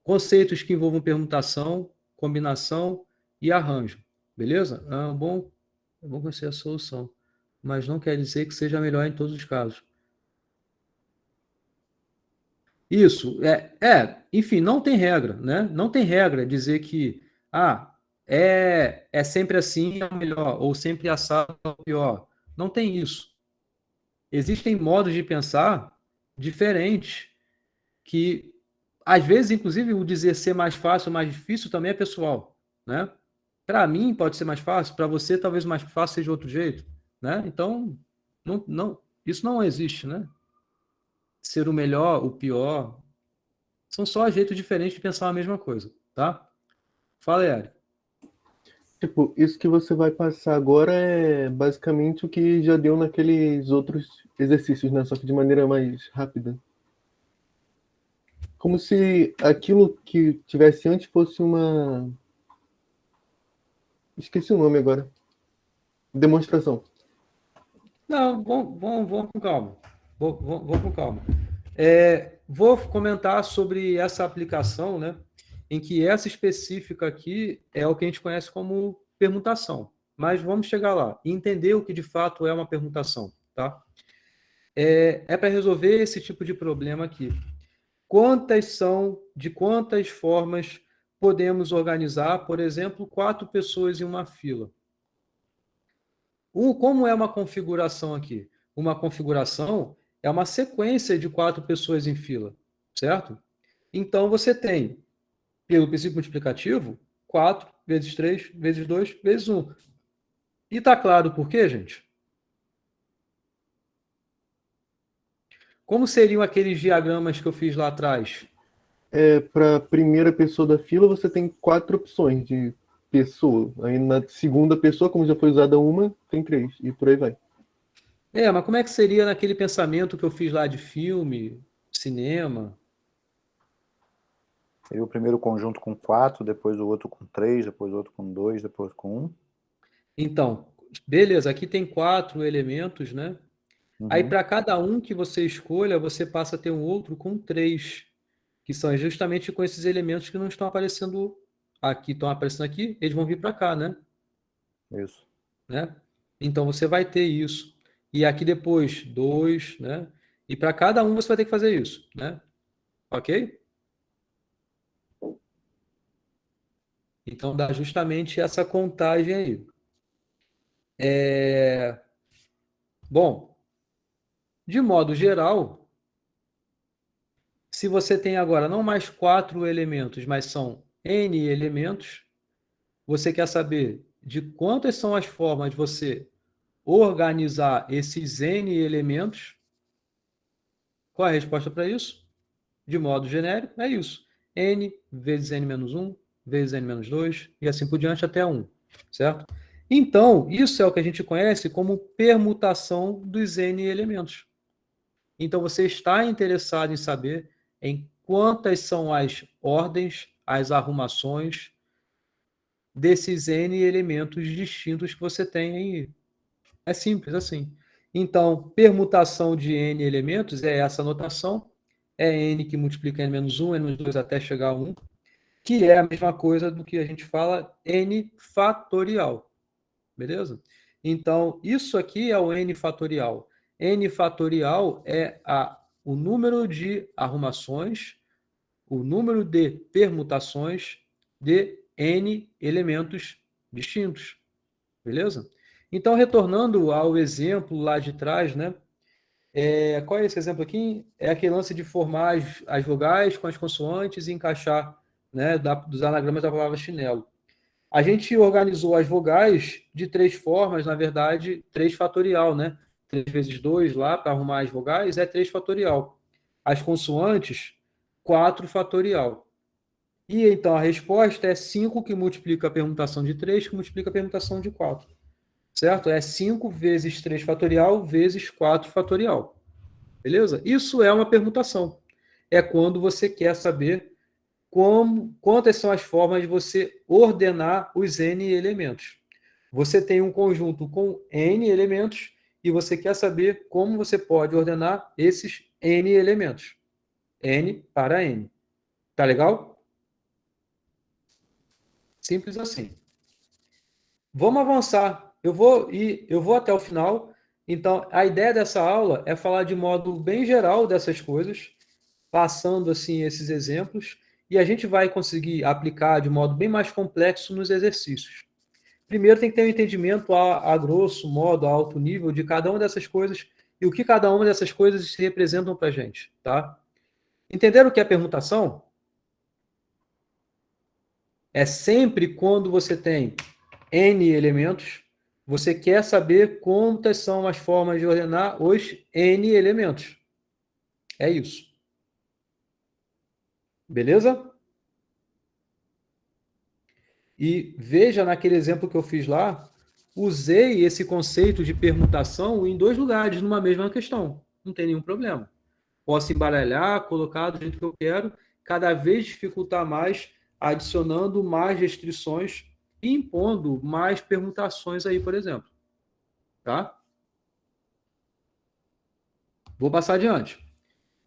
[SPEAKER 1] conceitos que envolvam permutação, combinação e arranjo, beleza? É bom conhecer a solução, mas não quer dizer que seja melhor em todos os casos. Isso, enfim, não tem regra, né? Não tem regra dizer que, é sempre assim é o melhor, ou sempre assado é o pior. Não tem isso. Existem modos de pensar diferentes, que, às vezes, inclusive, o dizer ser mais fácil ou mais difícil também é pessoal, né? Para mim pode ser mais fácil, para você talvez mais fácil seja outro jeito, né? Então, isso não existe, né? Ser o melhor, o pior, são só jeitos diferentes de pensar a mesma coisa, tá? Fala, Yari.
[SPEAKER 2] Tipo, isso que você vai passar agora é basicamente o que já deu naqueles outros exercícios, né? Só que de maneira mais rápida. Como se aquilo que tivesse antes fosse uma... Esqueci o nome agora. Demonstração.
[SPEAKER 1] Não, vamos com calma. Vou com calma. Vou comentar sobre essa aplicação, né? Em que essa específica aqui é o que a gente conhece como permutação. Mas vamos chegar lá e entender o que de fato é uma permutação, tá? É para resolver esse tipo de problema aqui. De quantas formas podemos organizar, por exemplo, 4 pessoas em uma fila? Como é uma configuração aqui? Uma configuração é uma sequência de 4 pessoas em fila, certo? Então, você tem, pelo princípio multiplicativo, 4 vezes 3 vezes 2 vezes 1. E está claro por quê, gente? Como seriam aqueles diagramas que eu fiz lá atrás?
[SPEAKER 2] Para a primeira pessoa da fila, você tem 4 opções de pessoa. Aí na segunda pessoa, como já foi usada uma, tem 3. E por aí vai.
[SPEAKER 1] Mas como é que seria naquele pensamento que eu fiz lá de filme, cinema?
[SPEAKER 4] Seria o primeiro conjunto com 4, depois o outro com 3, depois o outro com 2, depois com 1.
[SPEAKER 1] Então, beleza, aqui tem 4 elementos, né? Aí, para cada um que você escolha, você passa a ter um outro com 3, que são justamente com esses elementos que não estão aparecendo aqui, eles vão vir para cá, né?
[SPEAKER 4] Isso.
[SPEAKER 1] Né? Então, você vai ter isso. E aqui depois, 2, né? E para cada um você vai ter que fazer isso, né? Ok? Então, dá justamente essa contagem aí. Bom, de modo geral, se você tem agora não mais 4 elementos, mas são N elementos, você quer saber de quantas são as formas de você organizar esses N elementos? Qual é a resposta para isso? De modo genérico, é isso. N vezes N-1, vezes N-2, e assim por diante até 1, certo? Então, isso é o que a gente conhece como permutação dos N elementos. Então, você está interessado em saber em quantas são as ordens, as arrumações desses N elementos distintos que você tem aí. É simples assim. Então, permutação de N elementos é essa notação. É N que multiplica N-1, N-2 até chegar a 1, que é a mesma coisa do que a gente fala N fatorial. Beleza? Então, isso aqui é o N fatorial. N fatorial é o número de arrumações, o número de permutações de N elementos distintos. Beleza? Então, retornando ao exemplo lá de trás, né? Qual é esse exemplo aqui? É aquele lance de formar as vogais com as consoantes e encaixar, né, dos anagramas da palavra chinelo. A gente organizou as vogais de 3 formas, na verdade, 3 fatorial, né? 3 vezes 2 lá, para arrumar as vogais, é 3 fatorial. As consoantes, 4 fatorial. E então a resposta é 5 que multiplica a permutação de 3, que multiplica a permutação de 4. Certo? É 5 vezes 3 fatorial vezes 4 fatorial. Beleza? Isso é uma permutação. É quando você quer saber quantas são as formas de você ordenar os N elementos. Você tem um conjunto com N elementos e você quer saber como você pode ordenar esses N elementos. N para N. Tá legal? Simples assim. Vamos avançar. Eu vou até o final. Então, a ideia dessa aula é falar de modo bem geral dessas coisas, passando assim esses exemplos, e a gente vai conseguir aplicar de modo bem mais complexo nos exercícios. Primeiro tem que ter um entendimento a grosso modo, a alto nível de cada uma dessas coisas e o que cada uma dessas coisas se representam para a gente, tá? Entenderam o que é permutação? É sempre quando você tem N elementos, você quer saber quantas são as formas de ordenar os N elementos. É isso. Beleza? E veja naquele exemplo que eu fiz lá, usei esse conceito de permutação em 2 lugares, numa mesma questão. Não tem nenhum problema. Posso embaralhar, colocar do jeito que eu quero, cada vez dificultar mais, adicionando mais restrições e impondo mais permutações aí, por exemplo. Tá? Vou passar adiante.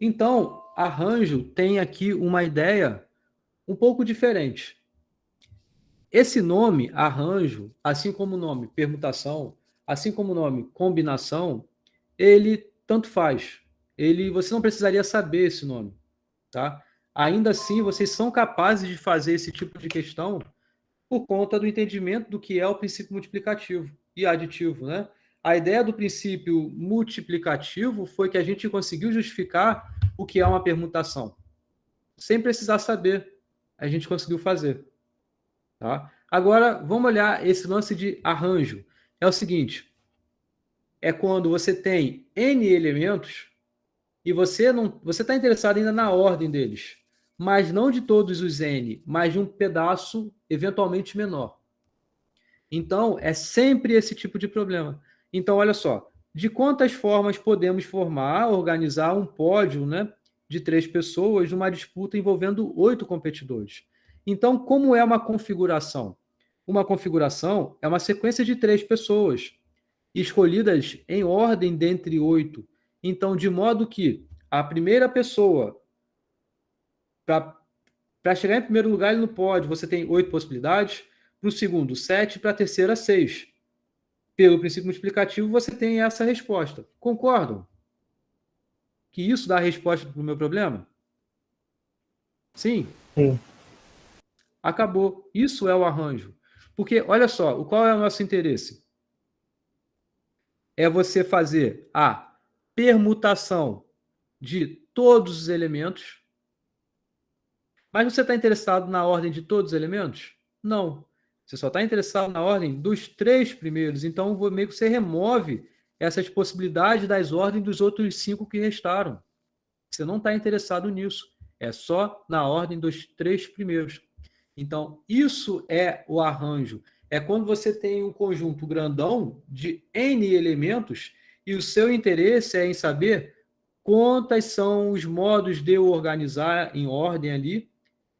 [SPEAKER 1] Então, arranjo tem aqui uma ideia um pouco diferente. Esse nome, arranjo, assim como o nome permutação, assim como o nome combinação, ele tanto faz. Você não precisaria saber esse nome, tá? Ainda assim, vocês são capazes de fazer esse tipo de questão por conta do entendimento do que é o princípio multiplicativo e aditivo, né? A ideia do princípio multiplicativo foi que a gente conseguiu justificar o que é uma permutação. Sem precisar saber, a gente conseguiu fazer. Tá? Agora, vamos olhar esse lance de arranjo. É o seguinte, é quando você tem N elementos e você está interessado ainda na ordem deles, mas não de todos os N, mas de um pedaço eventualmente menor. Então, é sempre esse tipo de problema. Então, olha só, de quantas formas podemos organizar um pódio, né, de 3 pessoas numa disputa envolvendo 8 competidores? Então, como é uma configuração? Uma configuração é uma sequência de 3 pessoas, escolhidas em ordem dentre 8. Então, de modo que a primeira pessoa, para chegar em primeiro lugar, ele não pode, você tem 8 possibilidades, para o segundo, 7, para a terceira, 6. Pelo princípio multiplicativo, você tem essa resposta. Concordam? Que isso dá a resposta para o meu problema? Sim?
[SPEAKER 6] Sim.
[SPEAKER 1] Acabou. Isso é o arranjo. Porque, olha só, qual é o nosso interesse? É você fazer a permutação de todos os elementos. Mas você está interessado na ordem de todos os elementos? Não. Você só está interessado na ordem dos 3 primeiros. Então, meio que você remove essas possibilidades das ordens dos outros 5 que restaram. Você não está interessado nisso. É só na ordem dos 3 primeiros. Então, isso é o arranjo. É quando você tem um conjunto grandão de N elementos e o seu interesse é em saber quantos são os modos de eu organizar em ordem ali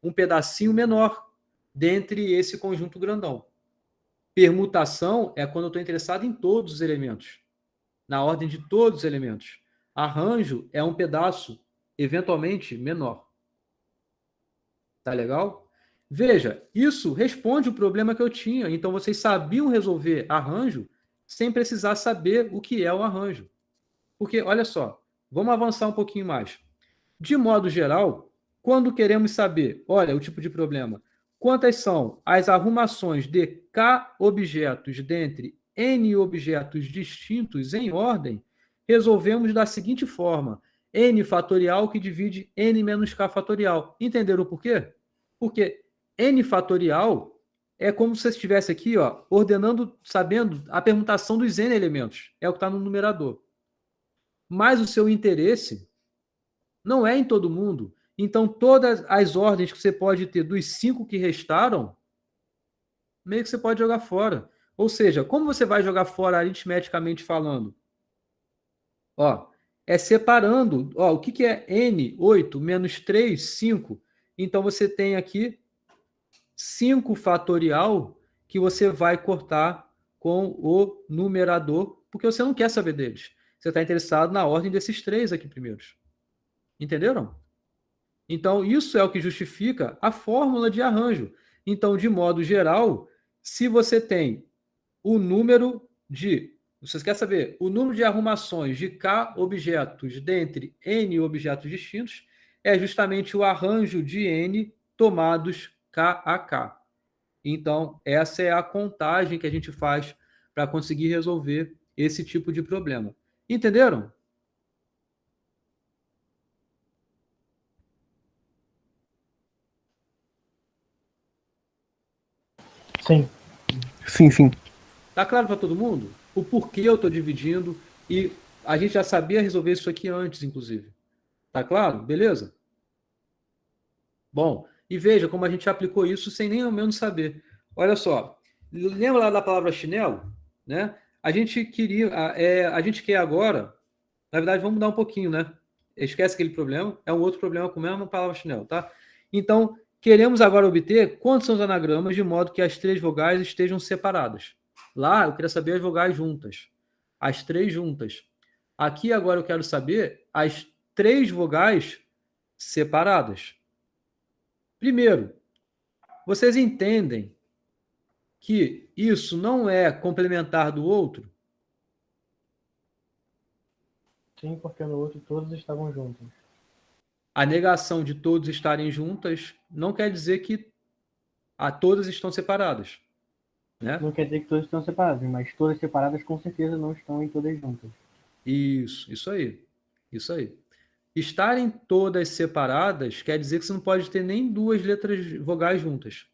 [SPEAKER 1] um pedacinho menor dentre esse conjunto grandão. Permutação é quando eu estou interessado em todos os elementos, na ordem de todos os elementos. Arranjo é um pedaço eventualmente menor. Tá legal? Veja, isso responde o problema que eu tinha. Então, vocês sabiam resolver arranjo sem precisar saber o que é o arranjo. Porque, olha só, vamos avançar um pouquinho mais. De modo geral, quando queremos saber, olha, o tipo de problema, quantas são as arrumações de K objetos dentre N objetos distintos em ordem, resolvemos da seguinte forma, N fatorial que divide N menos K fatorial. Entenderam por quê? Porque N fatorial é como se você estivesse aqui, ó, ordenando, sabendo a permutação dos N elementos. É o que está no numerador. Mas o seu interesse não é em todo mundo. Então, todas as ordens que você pode ter dos 5 que restaram, meio que você pode jogar fora. Ou seja, como você vai jogar fora aritmeticamente falando? Ó, é separando. Ó, o que é n? 8 menos 3, 5. Então, você tem aqui 5 fatorial que você vai cortar com o numerador, porque você não quer saber deles. Você está interessado na ordem desses 3 aqui primeiros. Entenderam? Então, isso é o que justifica a fórmula de arranjo. Então, de modo geral, se você tem o número de... Você quer saber o número de arrumações de K objetos dentre N objetos distintos, é justamente o arranjo de N tomados K a K. Então, essa é a contagem que a gente faz para conseguir resolver esse tipo de problema. Entenderam?
[SPEAKER 6] Sim.
[SPEAKER 2] Sim, sim.
[SPEAKER 1] Tá claro para todo mundo? O porquê eu estou dividindo e a gente já sabia resolver isso aqui antes, inclusive. Tá claro? Beleza? Bom, e veja como a gente aplicou isso sem nem ao menos saber. Olha só, lembra lá da palavra chinelo? Né? A gente queria, a gente quer agora, na verdade, vamos mudar um pouquinho, né? Esquece aquele problema, é um outro problema com a mesma palavra chinelo, tá? Então, queremos agora obter quantos são os anagramas de modo que as 3 vogais estejam separadas. Lá, eu queria saber as vogais juntas. As 3 juntas. Aqui, agora, eu quero saber as 3 vogais separadas. Primeiro, vocês entendem que isso não é complementar do outro?
[SPEAKER 6] Sim, porque no outro todos estavam juntos.
[SPEAKER 1] A negação de todos estarem juntas não quer dizer que todas estão separadas. Né?
[SPEAKER 6] Não quer dizer que todas estão separadas, mas todas separadas com certeza não estão em todas juntas.
[SPEAKER 1] Isso aí. Isso aí. Estarem todas separadas quer dizer que você não pode ter nem 2 letras vogais juntas.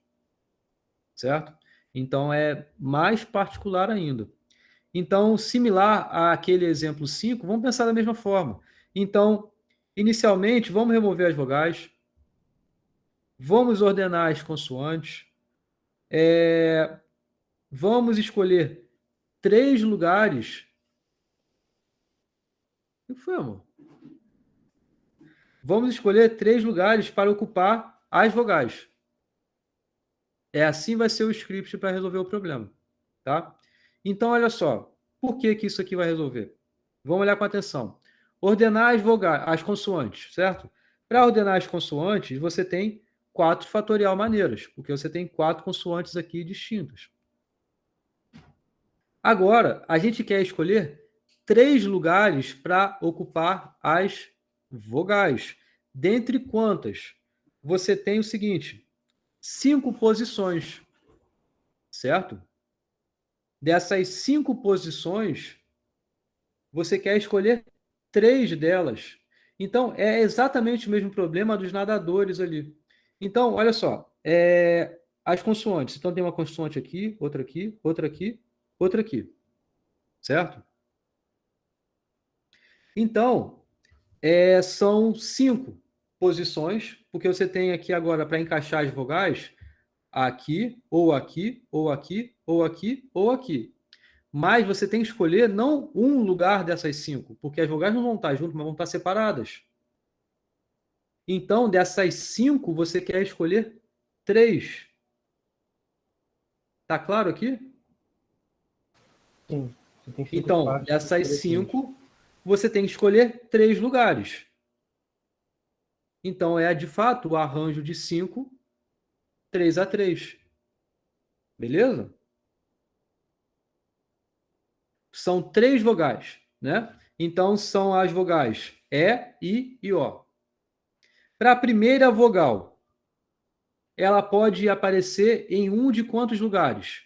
[SPEAKER 1] Certo? Então, é mais particular ainda. Então, similar àquele exemplo 5, vamos pensar da mesma forma. Então, inicialmente, vamos remover as vogais, vamos ordenar as consoantes, vamos escolher 3 lugares. O que foi, amor? Vamos escolher 3 lugares para ocupar as vogais. Assim vai ser o script para resolver o problema. Tá? Então, olha só. Por que isso aqui vai resolver? Vamos olhar com atenção. Ordenar as vogais, as consoantes, certo? Para ordenar as consoantes, você tem 4 fatorial maneiras, porque você tem 4 consoantes aqui distintas. Agora, a gente quer escolher 3 lugares para ocupar as vogais. Dentre quantas? Você tem o seguinte, 5 posições, certo? Dessas 5 posições, você quer escolher 3 delas. Então, é exatamente o mesmo problema dos nadadores ali. Então, olha só, as consoantes. Então, tem uma consoante aqui, outra aqui, outra aqui, outra aqui. Certo? Então, são 5 posições, porque você tem aqui agora, para encaixar as vogais, aqui, ou aqui, ou aqui, ou aqui, ou aqui. Mas você tem que escolher não um lugar dessas 5, porque as vogais não vão estar juntas, mas vão estar separadas. Então, dessas 5, você quer escolher 3. Tá claro aqui?
[SPEAKER 6] Sim. Você tem 5
[SPEAKER 1] Então,
[SPEAKER 6] espaços,
[SPEAKER 1] dessas
[SPEAKER 6] escolher
[SPEAKER 1] 5, você tem que escolher 3 lugares. Então, de fato, o arranjo de 5, 3 a 3. Beleza? São 3 vogais, né? Então, são as vogais E, I e O. Para a primeira vogal, ela pode aparecer em um de quantos lugares?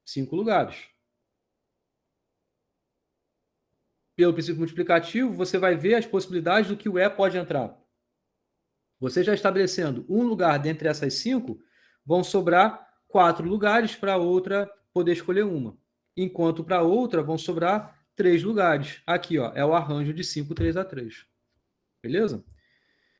[SPEAKER 1] 5 lugares. Pelo princípio multiplicativo, você vai ver as possibilidades do que o E pode entrar. Você já estabelecendo um lugar dentre essas 5, vão sobrar 4 lugares para a outra poder escolher uma. Enquanto para a outra vão sobrar 3 lugares. Aqui, ó, é o arranjo de 5, 3 a 3. Beleza?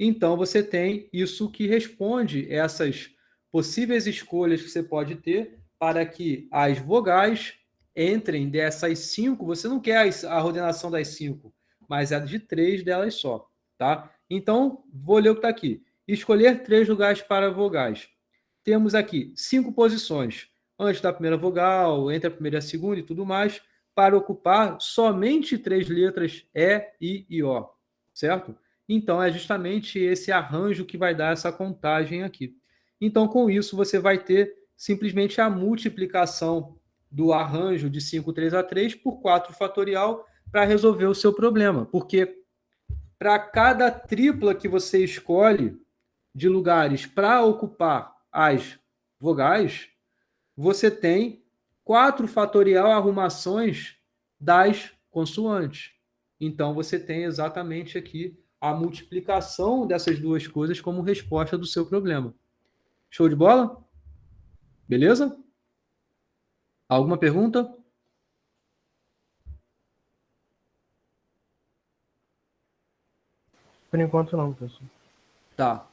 [SPEAKER 1] Então, você tem isso que responde essas possíveis escolhas que você pode ter para que as vogais entrem dessas 5. Você não quer a ordenação das 5, mas a de 3 delas só. Tá? Então, vou ler o que está aqui. Escolher 3 lugares para vogais. Temos aqui 5 posições, antes da primeira vogal, entre a primeira e a segunda e tudo mais, para ocupar somente 3 letras E, I e O. Certo? Então, é justamente esse arranjo que vai dar essa contagem aqui. Então, com isso, você vai ter simplesmente a multiplicação do arranjo de 5, 3 a 3 por 4 fatorial para resolver o seu problema. Porque para cada tripla que você escolhe de lugares para ocupar as vogais, você tem 4 fatorial arrumações das consoantes. Então, você tem exatamente aqui a multiplicação dessas duas coisas como resposta do seu problema. Show de bola? Beleza? Alguma pergunta?
[SPEAKER 6] Por enquanto não, professor.
[SPEAKER 1] Tá.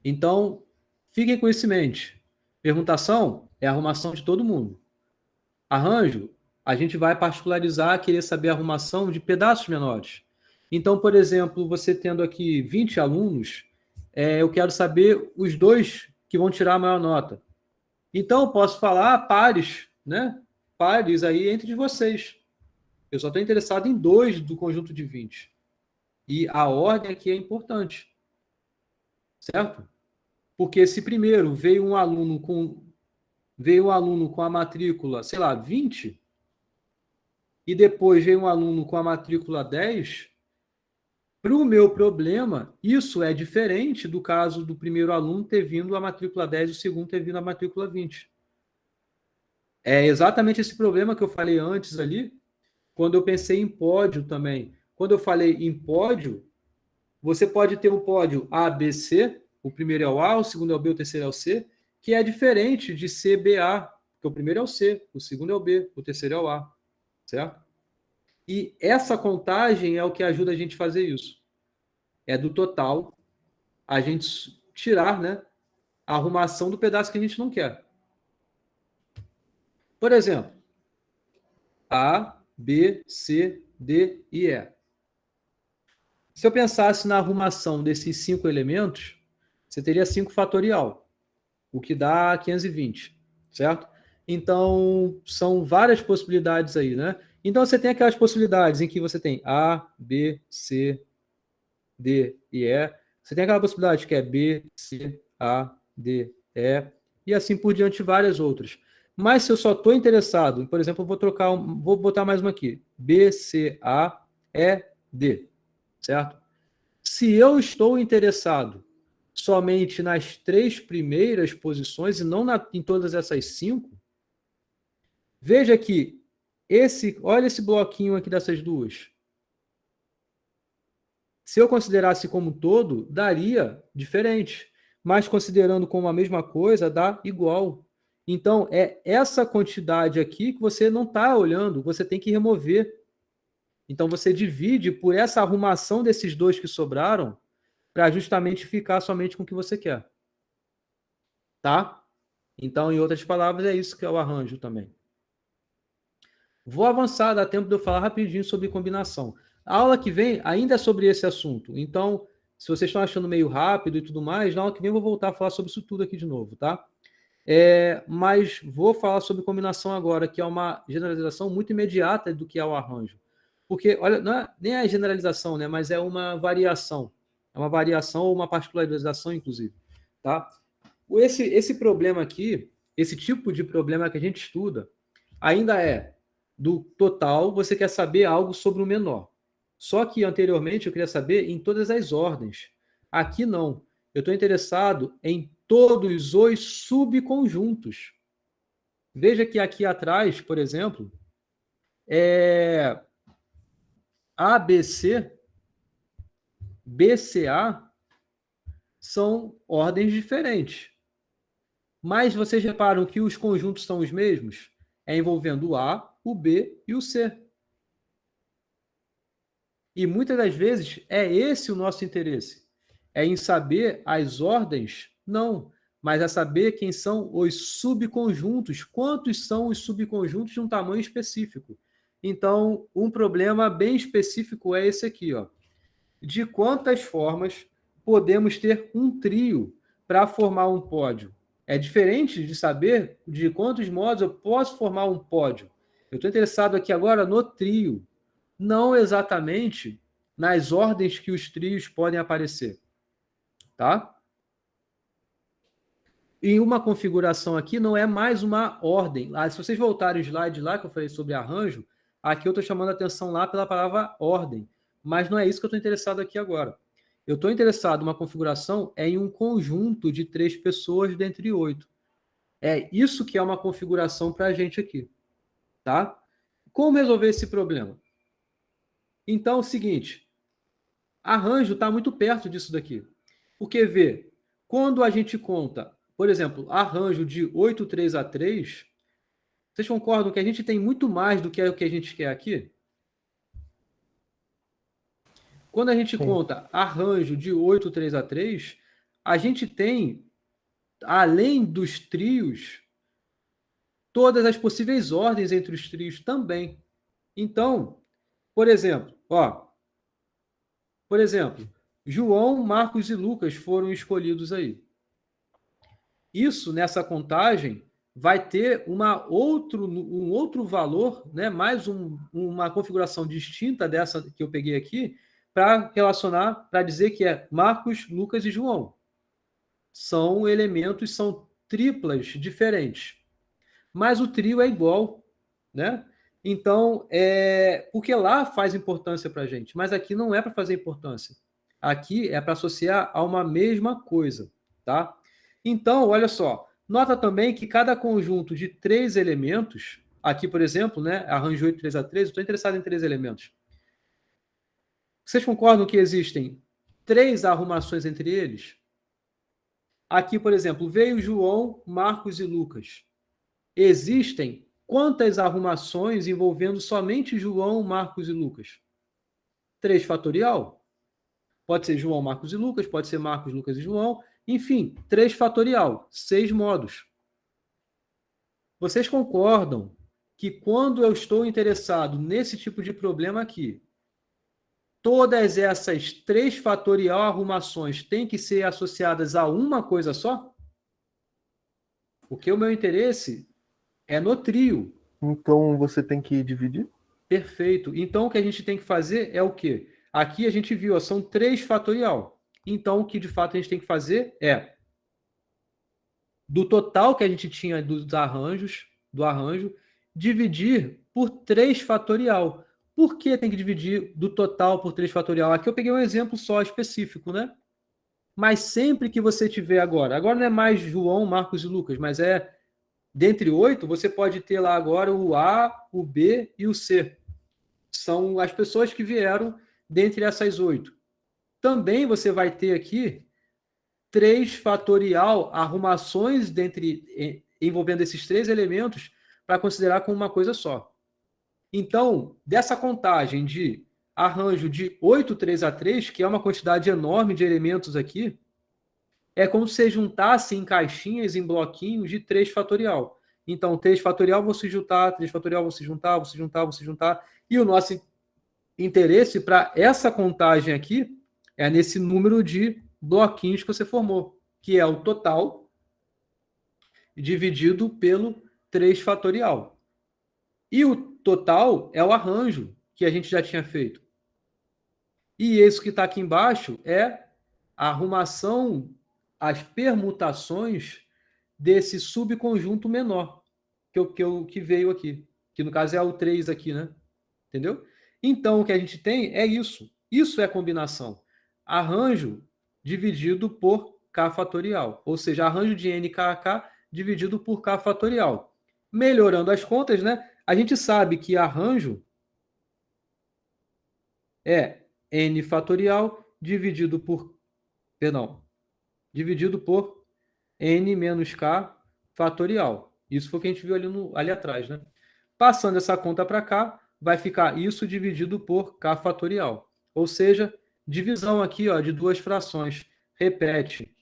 [SPEAKER 1] Então, fiquem com isso em mente. Perguntação é a arrumação de todo mundo. Arranjo, a gente vai particularizar, querer saber a arrumação de pedaços menores. Então, por exemplo, você tendo aqui 20 alunos, eu quero saber os 2 que vão tirar a maior nota. Então, eu posso falar pares, né? Pares aí entre vocês. Eu só estou interessado em 2 do conjunto de 20. E a ordem aqui é importante. Certo? Porque se primeiro veio um aluno com a matrícula, sei lá, 20, e depois veio um aluno com a matrícula 10, para o meu problema, isso é diferente do caso do primeiro aluno ter vindo a matrícula 10 e o segundo ter vindo a matrícula 20. É exatamente esse problema que eu falei antes ali, quando eu pensei em pódio também. Quando eu falei em pódio, você pode ter um pódio A, B, C, o primeiro é o A, o segundo é o B, o terceiro é o C, que é diferente de C, B, A, porque o primeiro é o C, o segundo é o B, o terceiro é o A, certo? E essa contagem é o que ajuda a gente a fazer isso. É do total a gente tirar, né, a arrumação do pedaço que a gente não quer. Por exemplo, A, B, C, D e E. Se eu pensasse na arrumação desses 5 elementos, você teria 5 fatorial, o que dá 520, certo? Então, são várias possibilidades aí, né? Então, você tem aquelas possibilidades em que você tem A, B, C, D e E. Você tem aquela possibilidade que é B, C, A, D, E, e assim por diante, várias outras. Mas se eu só estou interessado, por exemplo, eu vou botar mais uma aqui, B, C, A, E, D, certo? Se eu estou interessado somente nas 3 primeiras posições e não em todas essas 5, veja que olha esse bloquinho aqui dessas duas. Se eu considerasse como todo, daria diferente. Mas considerando como a mesma coisa, dá igual. Então, é essa quantidade aqui que você não está olhando, você tem que remover. Então, você divide por essa arrumação desses 2 que sobraram para justamente ficar somente com o que você quer. Tá? Então, em outras palavras, é isso que é o arranjo também. Vou avançar, dá tempo de eu falar rapidinho sobre combinação. A aula que vem ainda é sobre esse assunto. Então, se vocês estão achando meio rápido e tudo mais, na aula que vem eu vou voltar a falar sobre isso tudo aqui de novo, tá? Mas vou falar sobre combinação agora, que é uma generalização muito imediata do que é o arranjo. Porque, olha, nem é generalização, né? Mas é uma variação. É uma variação ou uma particularização, inclusive. Tá? Esse problema aqui, esse tipo de problema que a gente estuda, ainda é do total, você quer saber algo sobre o menor. Só que anteriormente eu queria saber em todas as ordens. Aqui não. Eu estou interessado em todos os subconjuntos. Veja que aqui atrás, por exemplo, ABC, BCA são ordens diferentes. Mas vocês reparam que os conjuntos são os mesmos? É envolvendo o A, o B e o C. E muitas das vezes é esse o nosso interesse. é em saber as ordens? Não, mas é saber quem são os subconjuntos, quantos são os subconjuntos de um tamanho específico. Então, um problema bem específico é esse aqui, ó. De quantas formas podemos ter um trio para formar um pódio? É diferente de saber de quantos modos eu posso formar um pódio. Eu estou interessado aqui agora no trio, não exatamente nas ordens que os trios podem aparecer. Tá? E uma configuração aqui não é mais uma ordem. Se vocês voltarem o slide lá que eu falei sobre arranjo, aqui eu estou chamando a atenção lá pela palavra ordem. Mas não é isso que eu estou interessado aqui agora. Eu estou interessado em uma configuração em um conjunto de 3 pessoas dentre 8. É isso que é uma configuração para a gente aqui. Tá? Como resolver esse problema? Então, é o seguinte. Arranjo está muito perto disso daqui. Porque, vê, quando a gente conta, por exemplo, arranjo de 8, 3 a 3, vocês concordam que a gente tem muito mais do que é o que a gente quer aqui? Quando a gente conta arranjo de 8, 3 a 3, a gente tem, além dos trios, todas as possíveis ordens entre os trios também. Então, por exemplo, João, Marcos e Lucas foram escolhidos aí. Isso, nessa contagem, vai ter um outro valor, né, mais uma configuração distinta dessa que eu peguei aqui, para relacionar, para dizer que é Marcos, Lucas e João. São elementos, são triplas diferentes. Mas o trio é igual, né? Então, porque lá faz importância para a gente, mas aqui não é para fazer importância. Aqui é para associar a uma mesma coisa, tá? Então, olha só, nota também que cada conjunto de 3 elementos, aqui, por exemplo, né, arranjo 8, 3 a 3, eu estou interessado em 3 elementos. Vocês concordam que existem 3 arrumações entre eles? Aqui, por exemplo, veio João, Marcos e Lucas. Existem quantas arrumações envolvendo somente João, Marcos e Lucas? 3 fatorial? Pode ser João, Marcos e Lucas, pode ser Marcos, Lucas e João. Enfim, 3 fatorial, 6 modos. Vocês concordam que quando eu estou interessado nesse tipo de problema aqui, todas essas 3 fatorial arrumações têm que ser associadas a uma coisa só? Porque o meu interesse é no trio.
[SPEAKER 2] Então você tem que dividir?
[SPEAKER 1] Perfeito. Então o que a gente tem que fazer é o quê? Aqui a gente viu, são 3 fatorial. Então o que de fato a gente tem que fazer é do total que a gente tinha do arranjo, dividir por 3 fatorial. Por que tem que dividir do total por 3 fatorial? Aqui eu peguei um exemplo só específico, né? Mas sempre que você tiver agora não é mais João, Marcos e Lucas, mas dentre 8, você pode ter lá agora o A, o B e o C. São as pessoas que vieram dentre essas 8. Também você vai ter aqui 3 fatorial arrumações envolvendo esses 3 elementos para considerar como uma coisa só. Então, dessa contagem de arranjo de 8, 3 a 3, que é uma quantidade enorme de elementos aqui, é como se você juntasse em caixinhas, em bloquinhos de 3 fatorial. Então, 3 fatorial vou se juntar, 3 fatorial vou se juntar, vou se juntar, vou se juntar. E o nosso interesse para essa contagem aqui é nesse número de bloquinhos que você formou, que é o total dividido pelo 3 fatorial. E o total é o arranjo que a gente já tinha feito. E isso que está aqui embaixo é a arrumação, as permutações desse subconjunto menor que veio aqui. Que no caso é o 3 aqui, né? Entendeu? Então, o que a gente tem é isso. Isso é combinação. Arranjo dividido por K fatorial. Ou seja, arranjo de NKK dividido por K fatorial. Melhorando as contas, né? A gente sabe que arranjo é N fatorial dividido por N menos K fatorial. Isso foi o que a gente viu ali atrás, né? Passando essa conta para cá, vai ficar isso dividido por K fatorial. Ou seja, divisão aqui de 2 frações. repete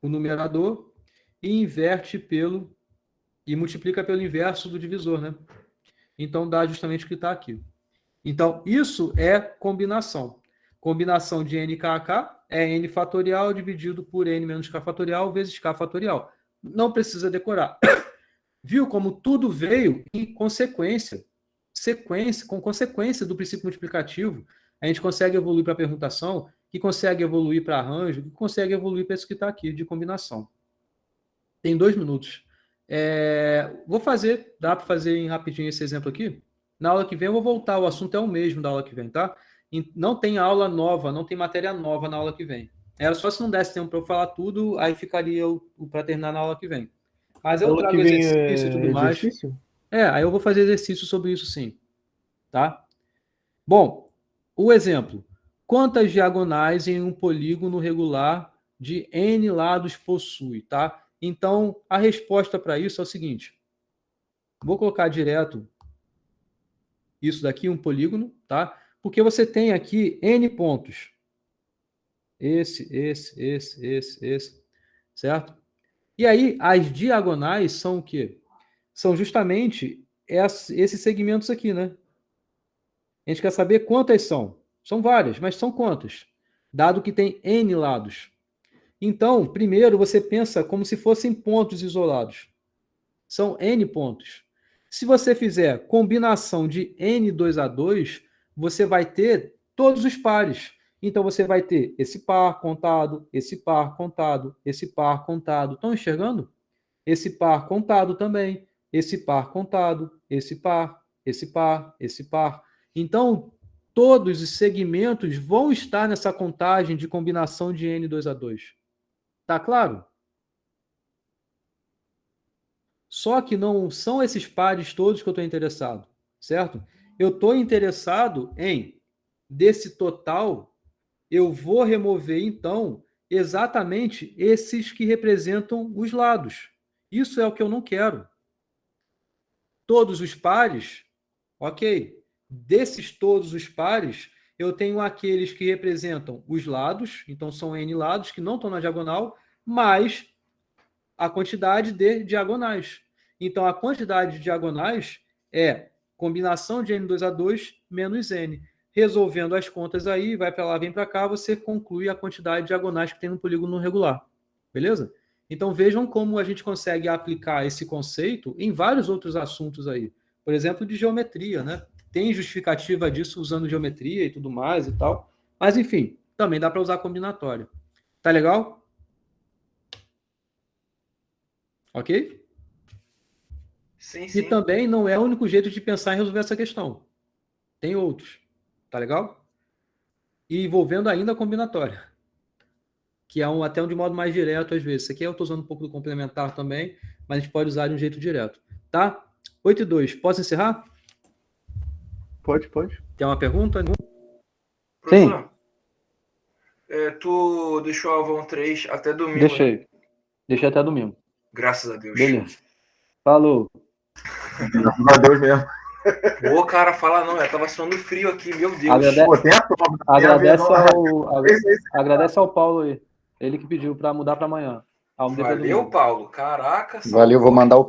[SPEAKER 1] o numerador e inverte e multiplica pelo inverso do divisor, né? Então dá justamente o que está aqui. Então, isso é combinação. Combinação de n k a k é n fatorial dividido por n menos k fatorial vezes k fatorial. Não precisa decorar. Viu como tudo veio em consequência? Com consequência do princípio multiplicativo, a gente consegue evoluir para a permutação, que consegue evoluir para arranjo, que consegue evoluir para isso que está aqui, de combinação. Tem 2 minutos. Vou fazer, dá para fazer em rapidinho esse exemplo aqui? Na aula que vem eu vou voltar, o assunto é o mesmo da aula que vem, tá? Não tem aula nova, não tem matéria nova na aula que vem. Era só se não desse tempo para eu falar tudo, aí ficaria para terminar na aula que vem. Mas eu trago exercício e tudo mais. Aí eu vou fazer exercício sobre isso sim. Tá? Bom, o exemplo. Quantas diagonais em um polígono regular de n lados possui? Tá? Então, a resposta para isso é o seguinte. Vou colocar direto isso daqui, um polígono, tá? Porque você tem aqui n pontos. Esse, certo? E aí, as diagonais são o quê? São justamente esses segmentos aqui, né? A gente quer saber quantas são. São várias, mas são quantas? Dado que tem n lados. Então, primeiro você pensa como se fossem pontos isolados. São n pontos. Se você fizer combinação de n2a2, você vai ter todos os pares. Então, você vai ter esse par contado, esse par contado, esse par contado. Estão enxergando? Esse par contado também. Esse par contado, esse par, esse par, esse par. Então, todos os segmentos vão estar nessa contagem de combinação de n2a2. Tá claro? Só que não são esses pares todos que eu estou interessado, certo? Eu estou interessado em, desse total, eu vou remover, então, exatamente esses que representam os lados. Isso é o que eu não quero. Todos os pares, ok. Desses todos os pares, eu tenho aqueles que representam os lados, então são n lados que não estão na diagonal, mais a quantidade de diagonais. Então, a quantidade de diagonais é combinação de n2a2 menos n. Resolvendo as contas aí, vai para lá, vem para cá, você conclui a quantidade de diagonais que tem no polígono regular. Beleza? Então, vejam como a gente consegue aplicar esse conceito em vários outros assuntos aí. Por exemplo, de geometria, né? Tem justificativa disso usando geometria e tudo mais e tal. Mas, enfim, também dá para usar combinatório. Tá legal? Ok?
[SPEAKER 8] Sim, sim.
[SPEAKER 1] E também não é o único jeito de pensar em resolver essa questão. Tem outros. Tá legal? E envolvendo ainda a combinatória, que é até um de modo mais direto às vezes. Isso aqui eu estou usando um pouco do complementar também, mas a gente pode usar de um jeito direto. Tá? 8:02. Posso encerrar?
[SPEAKER 2] Pode.
[SPEAKER 1] Tem uma pergunta?
[SPEAKER 8] Professor, tu deixou a Avon 3 até domingo.
[SPEAKER 1] Deixei. Deixei até domingo.
[SPEAKER 8] Graças a Deus.
[SPEAKER 1] Beleza. Falou.
[SPEAKER 9] Graças a Deus mesmo.
[SPEAKER 8] Pô, cara, fala não, já tava suando frio aqui, meu Deus.
[SPEAKER 9] Pô, tem a prova.
[SPEAKER 1] Agradece ao Paulo aí. Ele que pediu para mudar para amanhã.
[SPEAKER 8] Valeu, Paulo. Caraca.
[SPEAKER 4] Valeu, vou mandar o